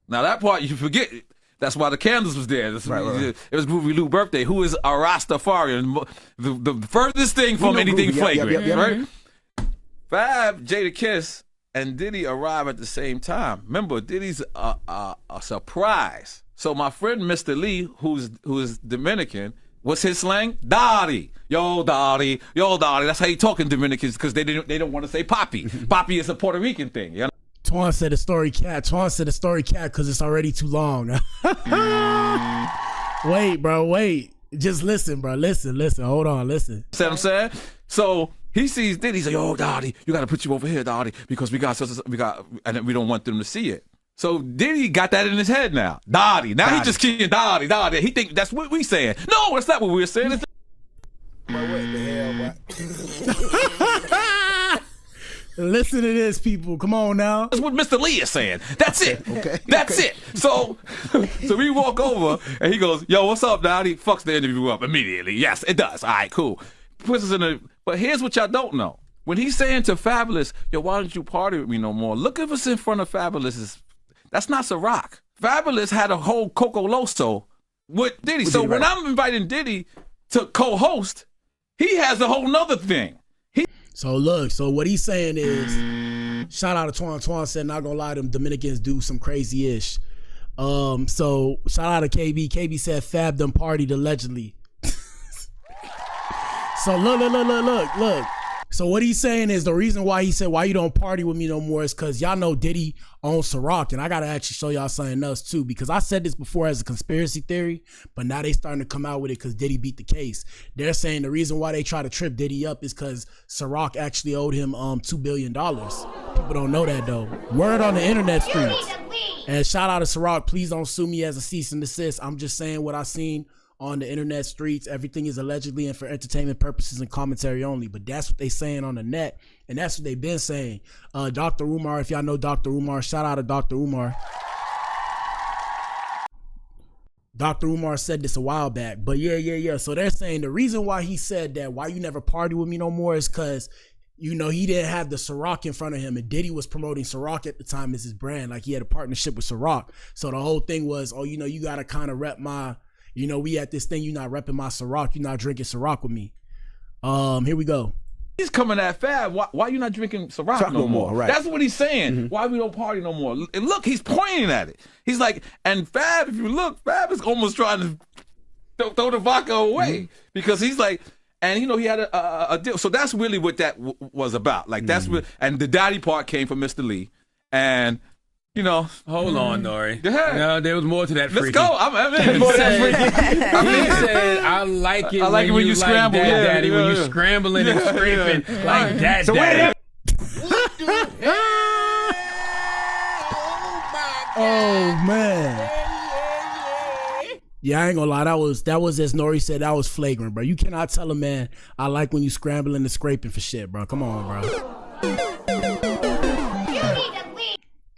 Now that part you forget. That's why the candles was there. Right. It was Groovy Lou's birthday. Who is a Rastafarian? The furthest thing from anything flagrant, right? Mm-hmm. Fab, Jada Kiss, and Diddy arrive at the same time. Remember, Diddy's a surprise. So my friend Mr. Lee, who's Dominican, what's his slang? Daddy. Yo, Daddy. Yo, Daddy. That's how you talk in Dominicans because they don't want to say Papi. Papi is a Puerto Rican thing. You know? Twan said the story cat. Twan said the story cat because it's already too long. Wait, bro, wait. Just listen, bro. Listen. Hold on, listen. See what I'm saying? So he sees Diddy. He's like, yo, Daddy, you got to put you over here, Daddy, because we got, and we don't want them to see it. So Diddy got that in his head now. Daddy. Now he just keeping Daddy. He think that's what we saying. No, that's not what we're saying. What the hell, boy? Listen to this, people. Come on now. That's what Mr. Lee is saying. That's it. That's it. So we walk over and he goes, yo, what's up, Daddy? Fucks the interview up immediately. Yes, it does. All right, cool. Puts us in a. But here's what y'all don't know. When he's saying to Fabulous, yo, why don't you party with me no more? Look at us in front of Fabulous. That's not Ciroc. Fabulous had a whole Coco Loso with Diddy. So when I'm inviting Diddy to co-host, he has a whole nother thing. So look, so what he's saying is, shout out to Twan. Twan said, not gonna lie, them Dominicans do some crazy ish. So shout out to KB. KB said Fab them partied allegedly. So look. So what he's saying is the reason why he said why you don't party with me no more is because y'all know Diddy owns Ciroc, and I gotta actually show y'all something else too, because I said this before as a conspiracy theory, but now they starting to come out with it because Diddy beat the case. They're saying the reason why they try to trip Diddy up is because Ciroc actually owed him $2 billion. People don't know that though. Word on the internet streets. And shout out to Ciroc. Please don't sue me as a cease and desist. I'm just saying what I seen on the internet streets. Everything is allegedly and for entertainment purposes and commentary only, but that's what they saying on the net, and that's what they've been saying. Dr. Umar, if y'all know Dr. Umar, shout out to Dr. Umar. Dr. Umar said this a while back, but yeah. So they're saying the reason why he said that, why you never party with me no more, is because, you know, he didn't have the Ciroc in front of him, and Diddy was promoting Ciroc at the time as his brand. Like, he had a partnership with Ciroc. So the whole thing was, oh, you know, you got to kind of rep my, you know, we at this thing, you're not repping my Ciroc, you're not drinking Ciroc with me. Here we go. He's coming at Fab. Why you not drinking Ciroc no more? Right. That's what he's saying. Why we don't party no more? And look, he's pointing at it. He's like, and Fab, if you look, Fab is almost trying to throw the vodka away because he's like, and you know, he had a deal. So that's really what that was about. Like, that's what, and the daddy part came from Mr. Lee, and you know, hold on, Nori. Go ahead. No, there was more to that. Let's freaky. go. I'm in. He said, I like it. I like it when you scramble, like that, yeah, Daddy. When you scrambling and scraping like that, so Daddy. Oh man. Yeah, I ain't gonna lie. That was as Nori said. That was flagrant, bro. You cannot tell a man I like when you scrambling and scraping for shit, bro. Come on, bro.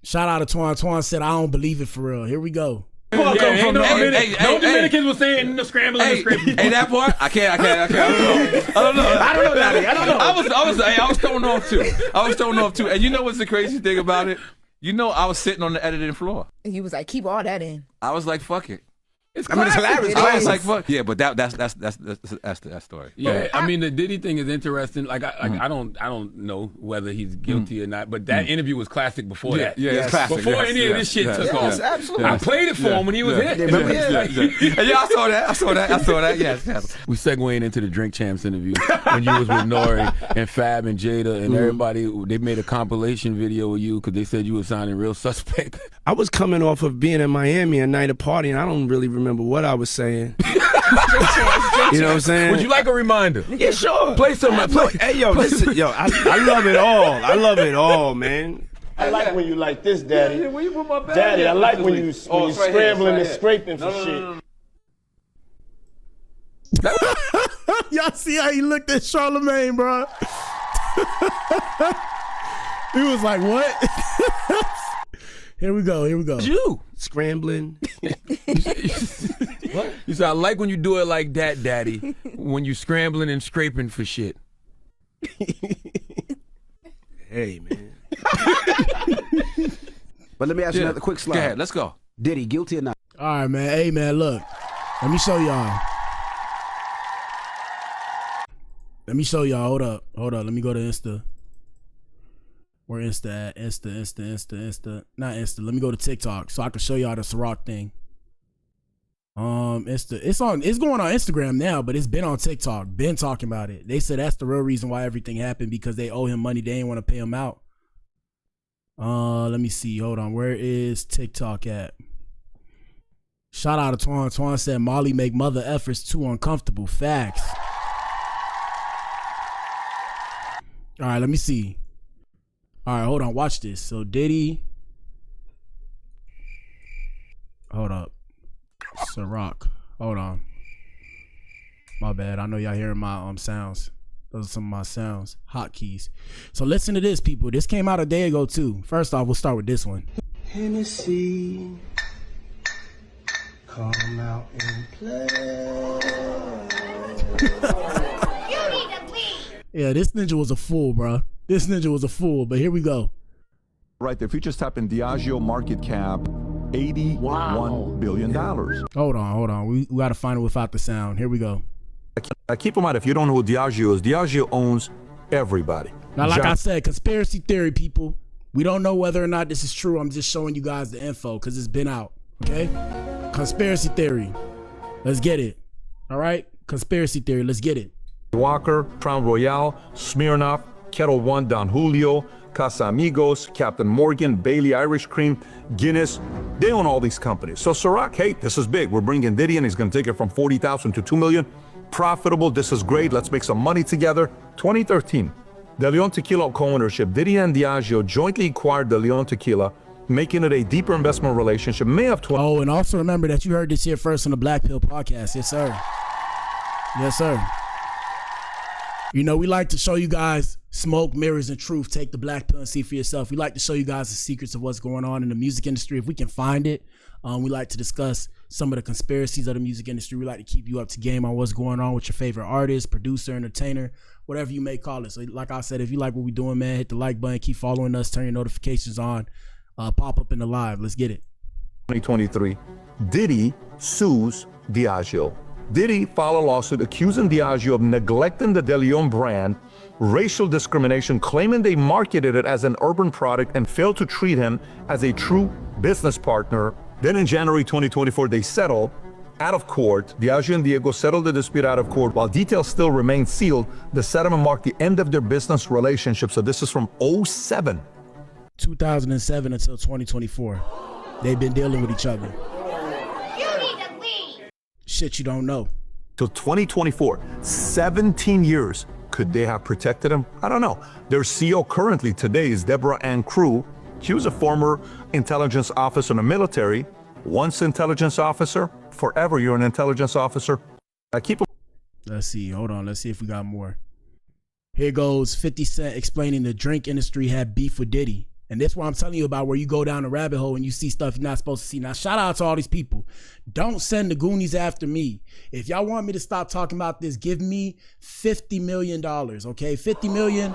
Shout out to Twan. Twan said, I don't believe it for real. Here we go. No Dominicans was saying the scrambling and scraping. Hey, that part, I can't. I don't know, Daddy. I don't know. I was thrown off too. And you know what's the crazy thing about it? You know, I was sitting on the editing floor. He was like, keep all that in. I was like, fuck it. It's hilarious. I was like, fuck. Yeah, but that's that story. Yeah, I mean, the Diddy thing is interesting. Like, I don't know whether he's guilty or not, but that interview was classic before that. Yeah, it's classic. Before any of this shit took off. Absolutely. I played it for him when he was in. Yeah, I saw that. Yes. We segueing into the Drink Champs interview when you was with Nori and Fab and Jada and everybody. They made a compilation video of you because they said you were sounding real suspect. I was coming off of being in Miami a night of party, and I don't really remember what I was saying. You know what I'm saying? Would you like a reminder? Yeah, sure. Play some. Hey, yo, listen, I love it all. I love it all, man. I like when you like this, Daddy. Yeah, where you put my bag? Daddy, I like when you scrambling and scraping for shit. Y'all see how he looked at Charlamagne, bro? He was like, what? Here we go. You scrambling. What? You said, I like when you do it like that, Daddy. When you scrambling and scraping for shit. Hey, man. But let me ask you another quick slide. Go ahead, let's go. Diddy, guilty or not? All right, man. Hey, man, look. Let me show y'all. Hold up. Let me go to Insta. Where Insta at? Insta. Not Insta. Let me go to TikTok so I can show y'all the Ciroc thing. It's going on Instagram now, but it's been on TikTok. Been talking about it. They said that's the real reason why everything happened, because they owe him money. They ain't want to pay him out. Let me see. Hold on. Where is TikTok at? Shout out to Twan. Twan said Molly make mother efforts too uncomfortable. Facts. All right, let me see. All right, hold on. Watch this. So Diddy. Hold up. Ciroc. Hold on. My bad. I know y'all hearing my sounds. Those are some of my sounds. Hotkeys. So listen to this, people. This came out a day ago too. First off, we'll start with this one. Hennessy, come out and play. You need to leave. Yeah, this ninja was a fool, bro. This ninja was a fool, but here we go. Right there. If you just type in Diageo market cap, $81 billion. Hold on. We got to find it without the sound. Here we go. Keep in mind, if you don't know who Diageo is, Diageo owns everybody. Now, like I said, conspiracy theory, people. We don't know whether or not this is true. I'm just showing you guys the info because it's been out. Okay? Conspiracy theory. Let's get it. All right? Conspiracy theory. Let's get it. Walker, Crown Royale, Smirnoff, Kettle One, Don Julio, Casamigos, Captain Morgan, Bailey Irish Cream, Guinness. They own all these companies. So Ciroc, hey, this is big. We're bringing Diddy in. He's going to take it from 40,000 to 2 million. Profitable. This is great. Let's make some money together. 2013, De Leon Tequila co-ownership. Diddy and Diageo jointly acquired De Leon Tequila, making it a deeper investment relationship. May of 20. Oh, and also remember that you heard this here first on the Blac Pill podcast. Yes, sir. Yes, sir. You know, we like to show you guys smoke, mirrors, and truth. Take the Blac Pill and see for yourself. We like to show you guys the secrets of what's going on in the music industry. If we can find it, we like to discuss some of the conspiracies of the music industry. We like to keep you up to game on what's going on with your favorite artist, producer, entertainer, whatever you may call it. So like I said, if you like what we're doing, man, hit the like button, keep following us, turn your notifications on, pop up in the live. Let's get it. 2023, Diddy sues Diageo. Diddy filed a lawsuit accusing Diageo of neglecting the De Leon brand, racial discrimination, claiming they marketed it as an urban product and failed to treat him as a true business partner. Then in January 2024, they settled out of court. Diageo and Diego settled the dispute out of court. While details still remain sealed, the settlement marked the end of their business relationship. So this is from 2007 until 2024. They've been dealing with each other. You need to leave. Shit you don't know. Till 2024, 17 years. Could they have protected him? I don't know. Their CEO currently today is Deborah Ann Crew. She was a former intelligence officer in the military. Once intelligence officer, forever you're an intelligence officer. Let's see. Hold on. Let's see if we got more. Here goes 50 Cent explaining the drink industry had beef with Diddy. And that's what I'm telling you about, where you go down a rabbit hole and you see stuff you're not supposed to see. Now, shout out to all these people. Don't send the Goonies after me. If y'all want me to stop talking about this, give me $50 million, okay? 50 million,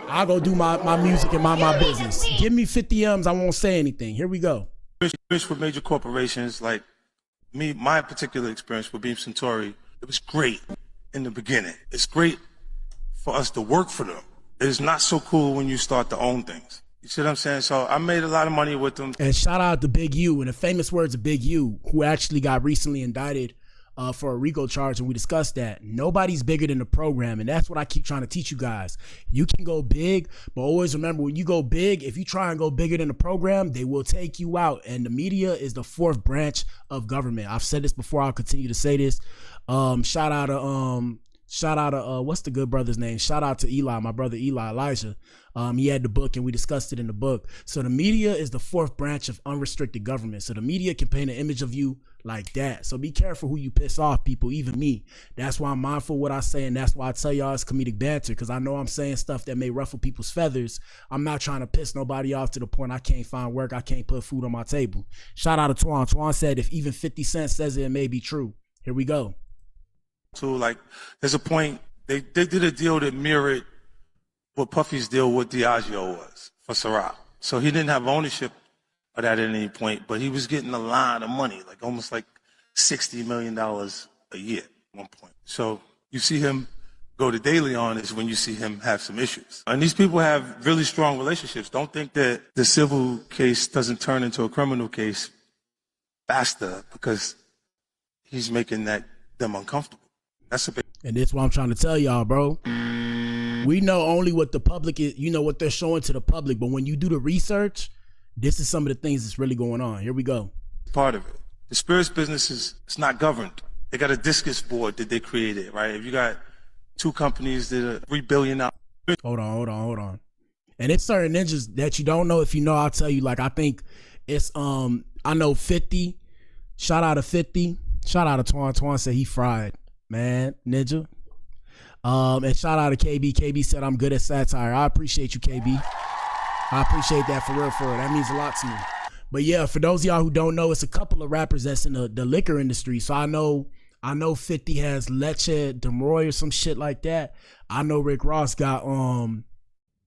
I'll go do my music and my business. Give me 50 M's, I won't say anything. Here we go. Experience with major corporations, like me, my particular experience with Beam Centauri, it was great in the beginning. It's great for us to work for them. It is not so cool when you start to own things. You see what I'm saying? So I made a lot of money with them. And shout out to Big U, and the famous words of Big U, who actually got recently indicted for a RICO charge, and we discussed that. Nobody's bigger than the program, and that's what I keep trying to teach you guys. You can go big, but always remember, when you go big, if you try and go bigger than the program, they will take you out. And the media is the fourth branch of government. I've said this before, I'll continue to say this. Shout out to what's the good brother's name? Shout out to Eli, my brother Eli, Elijah. He had the book and we discussed it in the book. So the media is the fourth branch of unrestricted government. So the media can paint an image of you like that. So be careful who you piss off, people, even me. That's why I'm mindful of what I say, and that's why I tell y'all it's comedic banter, because I know I'm saying stuff that may ruffle people's feathers. I'm not trying to piss nobody off to the point I can't find work, I can't put food on my table. Shout out to Twan. Twan said if even 50 Cent says it, it may be true. Here we go. So like, there's a point, they did a deal that mirrored what Puffy's deal with Diageo was for Ciroc. So he didn't have ownership of that at any point, but he was getting a lot of money, like almost like $60 million a year at one point. So you see him go to daily on is when you see him have some issues. And these people have really strong relationships. Don't think that the civil case doesn't turn into a criminal case faster because he's making them uncomfortable. That's a big. And this is what I'm trying to tell y'all, bro. We know only what the public is, what they're showing to the public. But when you do the research, this is some of the things that's really going on. Here we go. Part of it. The spirits business it's not governed. They got a discus board that they created, right? If you got two companies that are $3 billion. Hold on. And it's certain ninjas that you don't know. If you know, I'll tell you. Like, I think it's I know 50. Shout out to 50. Shout out to Twan. Twan said he fried, man, ninja. And shout out to KB. KB said I'm good at satire. I appreciate you, KB. I appreciate that for real. That means a lot to me. But yeah, for those of y'all who don't know, it's a couple of rappers that's in the liquor industry. So I know 50 has Leche Demroy or some shit like that. I know Rick Ross got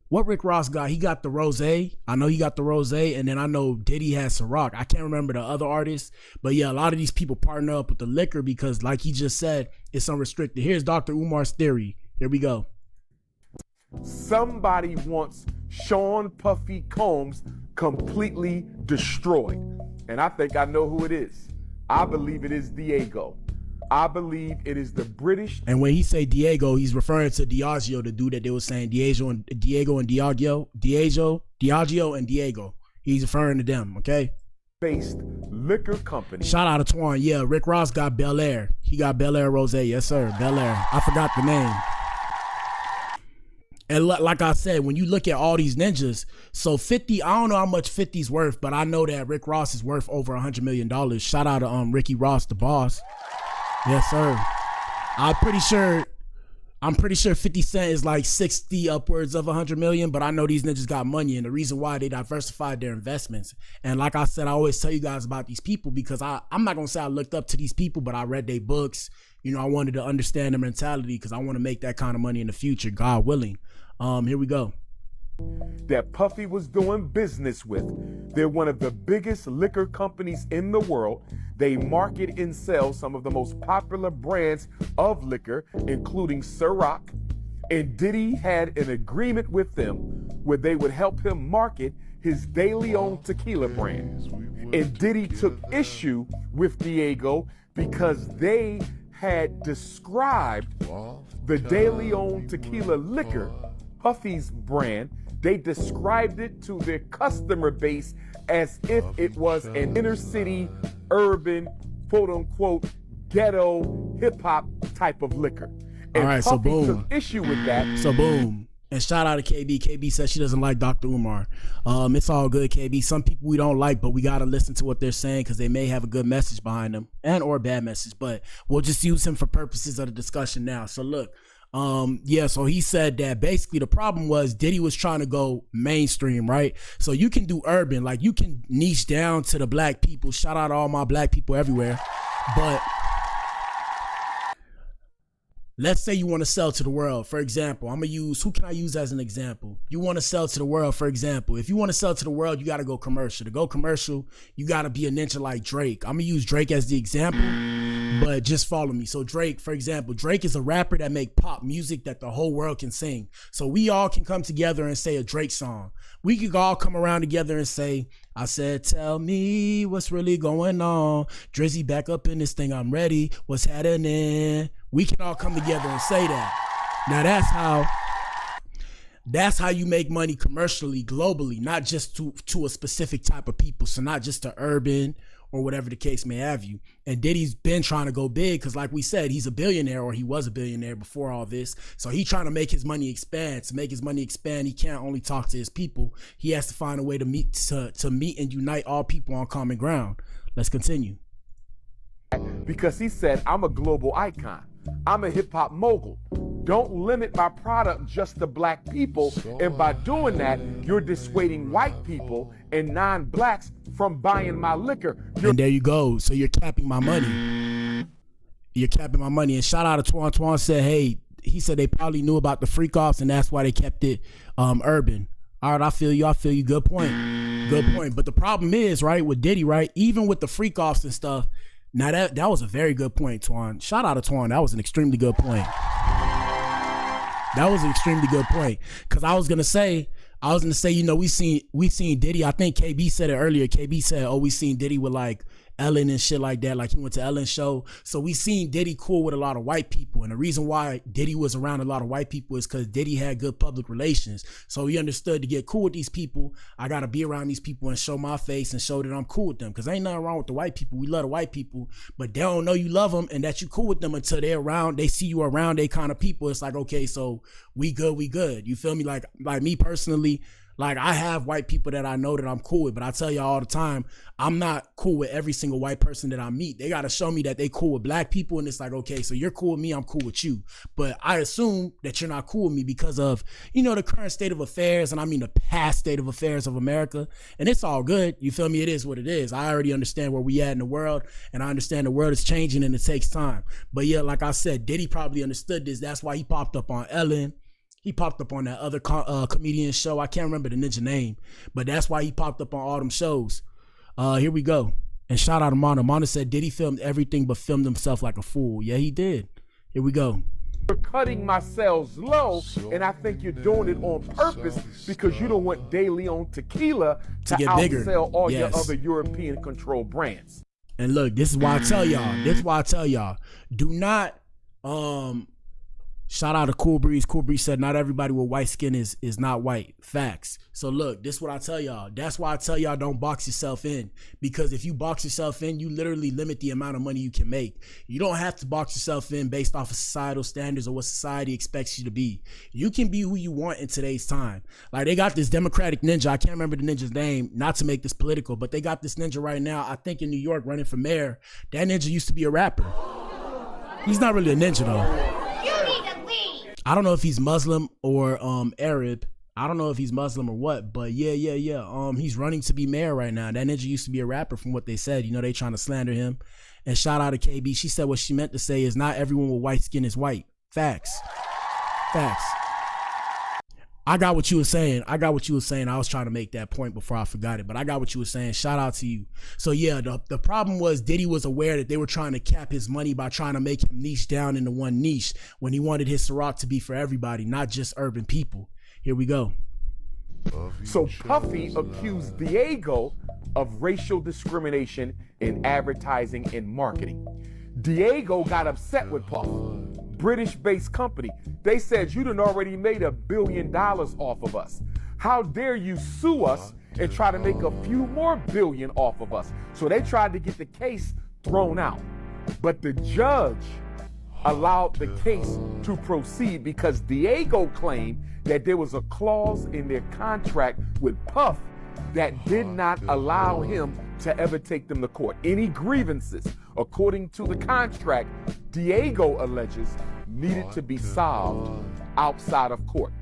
what Rick Ross got? He got the Rose. I know he got the Rose, and then I know Diddy has Ciroc. I can't remember the other artists, but yeah, a lot of these people partner up with the liquor because, like he just said, it's unrestricted. Here's Dr. Umar's theory. Here we go. Somebody wants Sean Puffy Combs completely destroyed, and I think I know who it is. I believe it is Diego. I believe it is the British. And when he say Diego, he's referring to Diageo, the dude that they were saying Diageo and Diageo. He's referring to them, okay? Based liquor company. Shout out to Twan. Yeah, Rick Ross got Bel Air. He got Bel Air Rose. Yes, sir. Bel Air. I forgot the name. And like I said, when you look at all these ninjas, so 50, I don't know how much 50's worth, but I know that Rick Ross is worth over $100 million. Shout out to Ricky Ross, the boss. Yes, sir. I'm pretty sure 50 Cent is like 60 upwards of 100 million, but I know these ninjas got money, and the reason why they diversified their investments. And like I said, I always tell you guys about these people because I'm not gonna say I looked up to these people, but I read their books. I wanted to understand their mentality because I want to make that kind of money in the future, God willing. Here we go. That Puffy was doing business with. They're one of the biggest liquor companies in the world. They market and sell some of the most popular brands of liquor, including Ciroc. And Diddy had an agreement with them where they would help him market his De Leon tequila brand. And Diddy took issue with Diego because they had described the De Leon tequila liquor, Puffy's brand. They described it to their customer base as if it was an inner city, urban, quote unquote, ghetto, hip hop type of liquor. And all right, Puffy so boom. took issue with that. So boom. And shout out to KB. KB says she doesn't like Dr. Umar. It's all good, KB. Some people we don't like, but we got to listen to what they're saying because they may have a good message behind them and or a bad message. But we'll just use him for purposes of the discussion now. So look. So he said that basically the problem was Diddy was trying to go mainstream, right? So you can do urban, like you can niche down to the black people. Shout out to all my black people everywhere. But let's say you want to sell to the world. For example, who can I use as an example? You want to sell to the world, for example. If you want to sell to the world, you got to go commercial. To go commercial, you got to be a ninja like Drake. I'm going to use Drake as the example, but just follow me. So Drake, for example, Drake is a rapper that make pop music that the whole world can sing. So we all can come together and say a Drake song. We could all come around together and say, I said, tell me what's really going on. Drizzy back up in this thing, I'm ready. What's happening? We can all come together and say that. Now that's how you make money commercially, globally, not just to a specific type of people. So not just to urban or whatever the case may have you. And Diddy's been trying to go big because like we said, he's a billionaire, or he was a billionaire before all this. So he's trying to make his money expand. To make his money expand, he can't only talk to his people. He has to find a way to meet and unite all people on common ground. Let's continue. Because he said, I'm a global icon. I'm a hip hop mogul. Don't limit my product just to black people. And by doing that, you're dissuading white people and non-blacks from buying my liquor. And there you go. So you're capping my money. You're capping my money. And shout out to Twan. Twan said, hey, he said they probably knew about the freak offs and that's why they kept it urban. All right, I feel you. Good point. But the problem is, right, with Diddy, right, even with the freak offs and stuff, now that was a very good point, Twan. Shout out to Twan. That was an extremely good point. Cause I was gonna say, we seen Diddy. I think KB said it earlier. KB said, we seen Diddy with like Ellen and shit like that. Like he went to Ellen's show. So we seen Diddy cool with a lot of white people. And the reason why Diddy was around a lot of white people is because Diddy had good public relations. So he understood to get cool with these people, I got to be around these people and show my face and show that I'm cool with them. Because ain't nothing wrong with the white people. We love the white people, but they don't know you love them and that you cool with them until they're around. They see you around they kind of people. It's like, okay, so we good. You feel me? Like me personally, like I have white people that I know that I'm cool with, but I tell y'all all the time, I'm not cool with every single white person that I meet. They got to show me that they cool with black people. And it's like, okay, so you're cool with me, I'm cool with you. But I assume that you're not cool with me because of, you know, the current state of affairs. And I mean, the past state of affairs of America. And it's all good. You feel me? It is what it is. I already understand where we at in the world, and I understand the world is changing and it takes time. But yeah, like I said, Diddy probably understood this. That's why he popped up on Ellen. He popped up on that other comedian show. I can't remember the ninja name, but that's why he popped up on all them shows. Here we go. And shout out to Mana. Mana said Diddy filmed everything but filmed himself like a fool. Yeah, he did. Here we go. You're cutting my sales low, and I think you're doing it on purpose because you don't want De Leon tequila to get bigger. Outsell all your other European controlled brands. And look, this is why I tell y'all. Do not shout out to Cool Breeze. Cool Breeze said not everybody with white skin is not white. Facts. So look, this is what I tell y'all. That's why I tell y'all don't box yourself in. Because if you box yourself in, you literally limit the amount of money you can make. You don't have to box yourself in based off of societal standards or what society expects you to be. You can be who you want in today's time. Like they got this Democratic ninja. I can't remember the ninja's name, not to make this political, but they got this ninja right now, I think in New York, running for mayor. That ninja used to be a rapper. He's not really a ninja though. I don't know if he's Muslim or Arab. I don't know if he's Muslim or what, but yeah. He's running to be mayor right now. That ninja used to be a rapper from what they said. You know, they trying to slander him. And shout out to KB. She said what she meant to say is not everyone with white skin is white. Facts. I got what you were saying. I was trying to make that point before I forgot it, but I got what you were saying. Shout out to you. So yeah, the problem was Diddy was aware that they were trying to cap his money by trying to make him niche down into one niche when he wanted his Ciroc to be for everybody, not just urban people. Here we go. So Puffy accused Diego of racial discrimination in advertising and marketing. Diego got upset with Puff. British-based company. They said you done already made $1 billion off of us. How dare you sue us and try to make a few more billion off of us? So they tried to get the case thrown out. But the judge allowed the case to proceed because Diego claimed that there was a clause in their contract with Puff that did not allow him to ever take them to court. Any grievances, according to the contract, Diego alleges needed to be solved outside of court.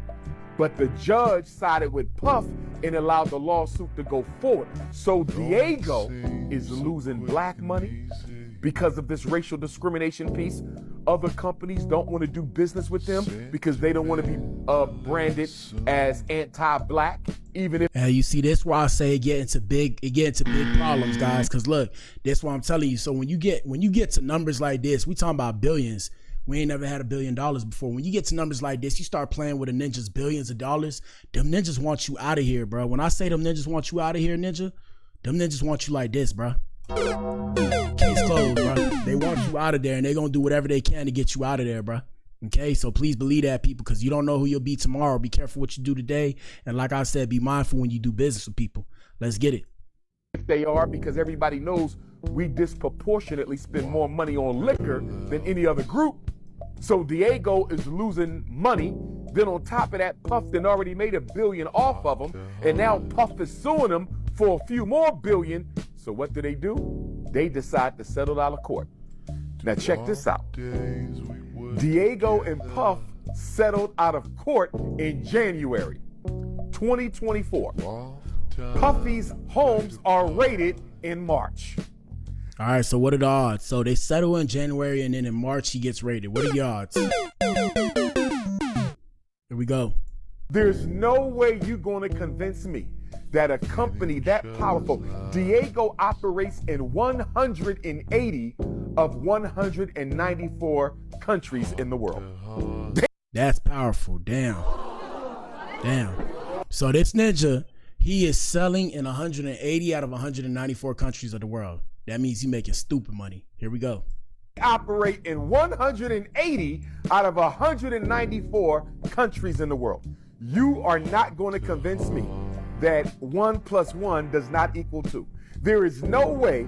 But the judge sided with Puff and allowed the lawsuit to go forward. So Diego is losing black money because of this racial discrimination piece. Other companies don't want to do business with them because they don't want to be branded as anti-black, even if. You see, that's why I say it get into big problems, guys. Because look, that's why I'm telling you. So when you get to numbers like this, we talking about billions. We ain't never had $1 billion before. When you get to numbers like this, you start playing with a ninja's billions of dollars. Them ninjas want you out of here, bro. When I say them ninjas want you out of here, ninja, them ninjas want you like this, bro. Case closed, bro. They want you out of there, and they gonna do whatever they can to get you out of there, bro. Okay, so please believe that, people, because you don't know who you'll be tomorrow. Be careful what you do today, and like I said, be mindful when you do business with people. Let's get it. They are, because everybody knows we disproportionately spend more money on liquor than any other group. So Diego is losing money. Then on top of that, Puff then already made $1 billion off of him, and now Puff is suing him for a few more billion. So what do? They decide to settle out of court. Now check this out. Diego and Puff settled out of court in January 2024. Puffy's homes are raided in March. All right, so what are the odds? So they settle in January, and then in March he gets raided. What are the odds? Here we go. There's no way you're going to convince me that a company that powerful, Diego operates in 180 of 194 countries in the world. That's powerful. Damn. So this ninja, he is selling in 180 out of 194 countries of the world. That means you making stupid money. Here we go. Operate in 180 out of 194 countries in the world. You are not going to convince me that 1 + 1 does not equal 2. There is no way.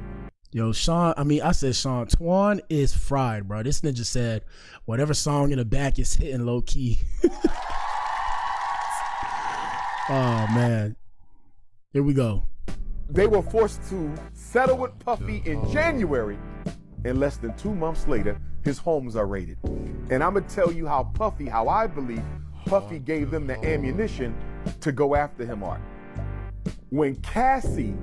Yo, Sean, I said Sean, Twan is fried, bro. This ninja said whatever song in the back is hitting low key. Oh, man. Here we go. They were forced to settle with Puffy in January, and less than 2 months later, his homes are raided. And I'm going to tell you how I believe Puffy gave them the ammunition to go after him, Art. When Cassie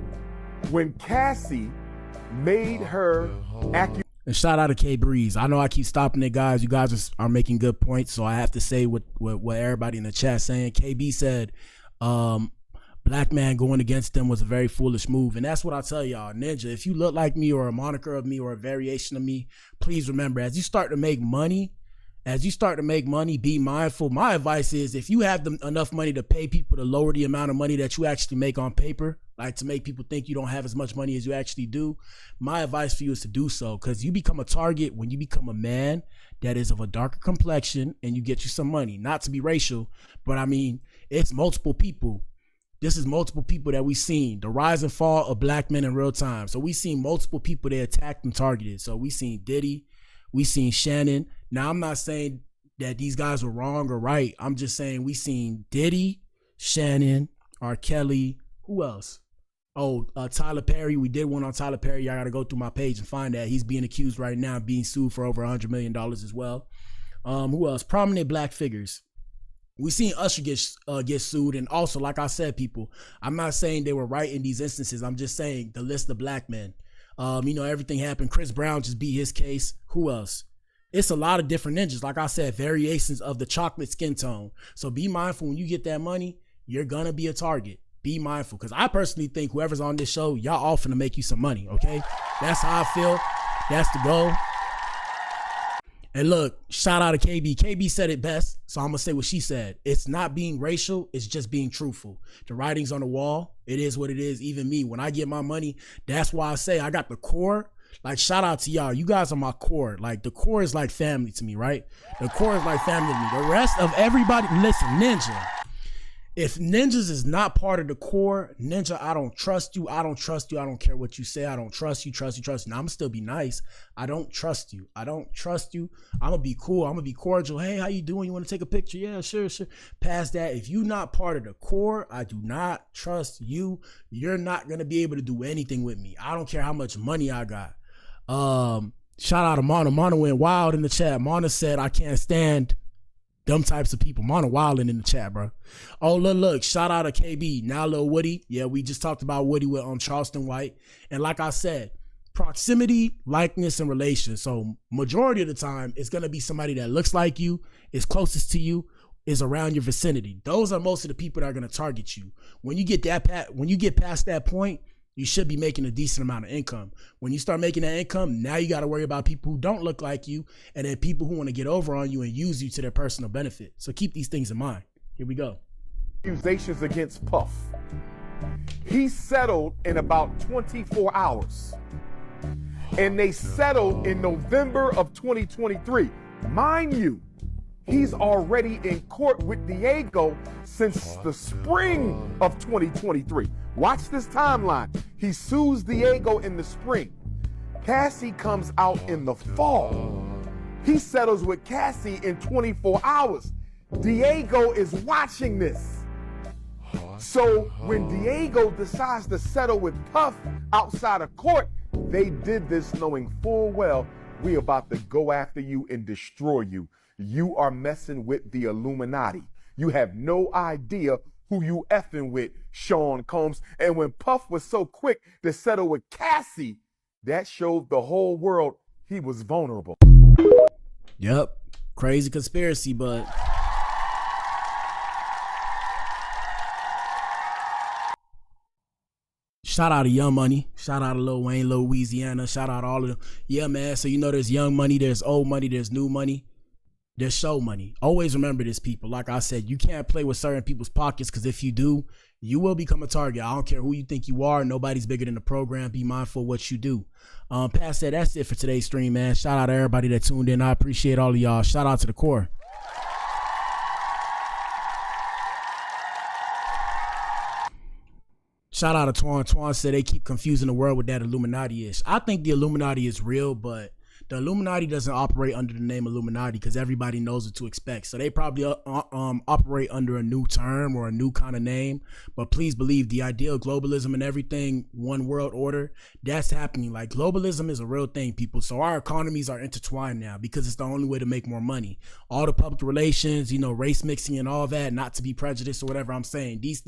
made her accusation. And shout out to K Breeze. I know I keep stopping it, guys. You guys are making good points, so I have to say what everybody in the chat saying. KB said, black man going against them was a very foolish move. And that's what I tell y'all. Ninja, if you look like me or a moniker of me or a variation of me, please remember, as you start to make money, be mindful. My advice is, if you have enough money to pay people to lower the amount of money that you actually make on paper, like to make people think you don't have as much money as you actually do, my advice for you is to do so, because you become a target when you become a man that is of a darker complexion and you get you some money. Not to be racial, but I mean, it's multiple people. This is multiple people that we've seen. The rise and fall of black men in real time. So we've seen multiple people they attacked and targeted. So we seen Diddy, we seen Shannon. Now, I'm not saying that these guys were wrong or right. I'm just saying we seen Diddy, Shannon, R. Kelly, who else? Oh, Tyler Perry. We did one on Tyler Perry. Y'all got to go through my page and find that. He's being accused right now, being sued for over $100 million as well. Who else? Prominent black figures. We seen Usher get sued. And also, like I said, people, I'm not saying they were right in these instances. I'm just saying the list of black men. Everything happened. Chris Brown just beat his case. Who else? It's a lot of different ninjas. Like I said, variations of the chocolate skin tone. So be mindful when you get that money, you're going to be a target. Be mindful. Because I personally think whoever's on this show, y'all all finna make you some money, okay? That's how I feel. That's the goal. And look, shout out to KB. KB said it best, so I'm going to say what she said. It's not being racial. It's just being truthful. The writing's on the wall. It is what it is. Even me, when I get my money, that's why I say I got the core. Like, shout out to y'all. You guys are my core. Like, the core is like family to me, right? The core is like family to me. The rest of everybody, listen, Ninja. If ninjas is not part of the core, Ninja, I don't trust you. I don't trust you. I don't care what you say. I don't trust you. Now, I'm going to still be nice. I don't trust you. I'm going to be cool. I'm going to be cordial. Hey, how you doing? You want to take a picture? Yeah, sure. Past that, if you're not part of the core, I do not trust you. You're not going to be able to do anything with me. I don't care how much money I got. Shout out to Mana. Mana went wild in the chat. Mana said, I can't stand them types of people. Mana wilding in the chat, bro. Oh, look. Shout out to KB. Now Lil Woody. Yeah, we just talked about Woody with Charleston White. And like I said, proximity, likeness, and relation. So majority of the time, it's going to be somebody that looks like you, is closest to you, is around your vicinity. Those are most of the people that are going to target you. When you get past that point, you should be making a decent amount of income. When you start making that income, now you got to worry about people who don't look like you, and then people who want to get over on you and use you to their personal benefit. So keep these things in mind. Here we go. Accusations against Puff. He settled in about 24 hours. And they settled in November of 2023. Mind you, he's already in court with Diego since the spring of 2023. Watch this timeline. He sues Diego in the spring. Cassie comes out in the fall. He settles with Cassie in 24 hours. Diego is watching this. So when Diego decides to settle with Puff outside of court, they did this knowing full well we about to go after you and destroy you. You are messing with the Illuminati. You have no idea who you effing with, Sean Combs. And when Puff was so quick to settle with Cassie, that showed the whole world he was vulnerable. Yep. Crazy conspiracy, but shout out to Young Money. Shout out to Lil Wayne, Lil Louisiana. Shout out to all of them. Yeah, man. So there's young money, there's old money, there's new money. There's show money. Always remember this, people. Like I said, you can't play with certain people's pockets, because if you do, you will become a target. I don't care who you think you are. Nobody's bigger than the program. Be mindful of what you do. Past that, that's it for today's stream, man. Shout out to everybody that tuned in. I appreciate all of y'all. Shout out to the core. Shout out to Twan. Twan said they keep confusing the world with that Illuminati-ish. I think the Illuminati is real, but the Illuminati doesn't operate under the name Illuminati because everybody knows what to expect. So they probably operate under a new term or a new kind of name. But please believe the idea of globalism and everything, one world order, that's happening. Like, globalism is a real thing, people. So our economies are intertwined now because it's the only way to make more money. All the public relations, race mixing and all that, not to be prejudiced or whatever I'm saying. These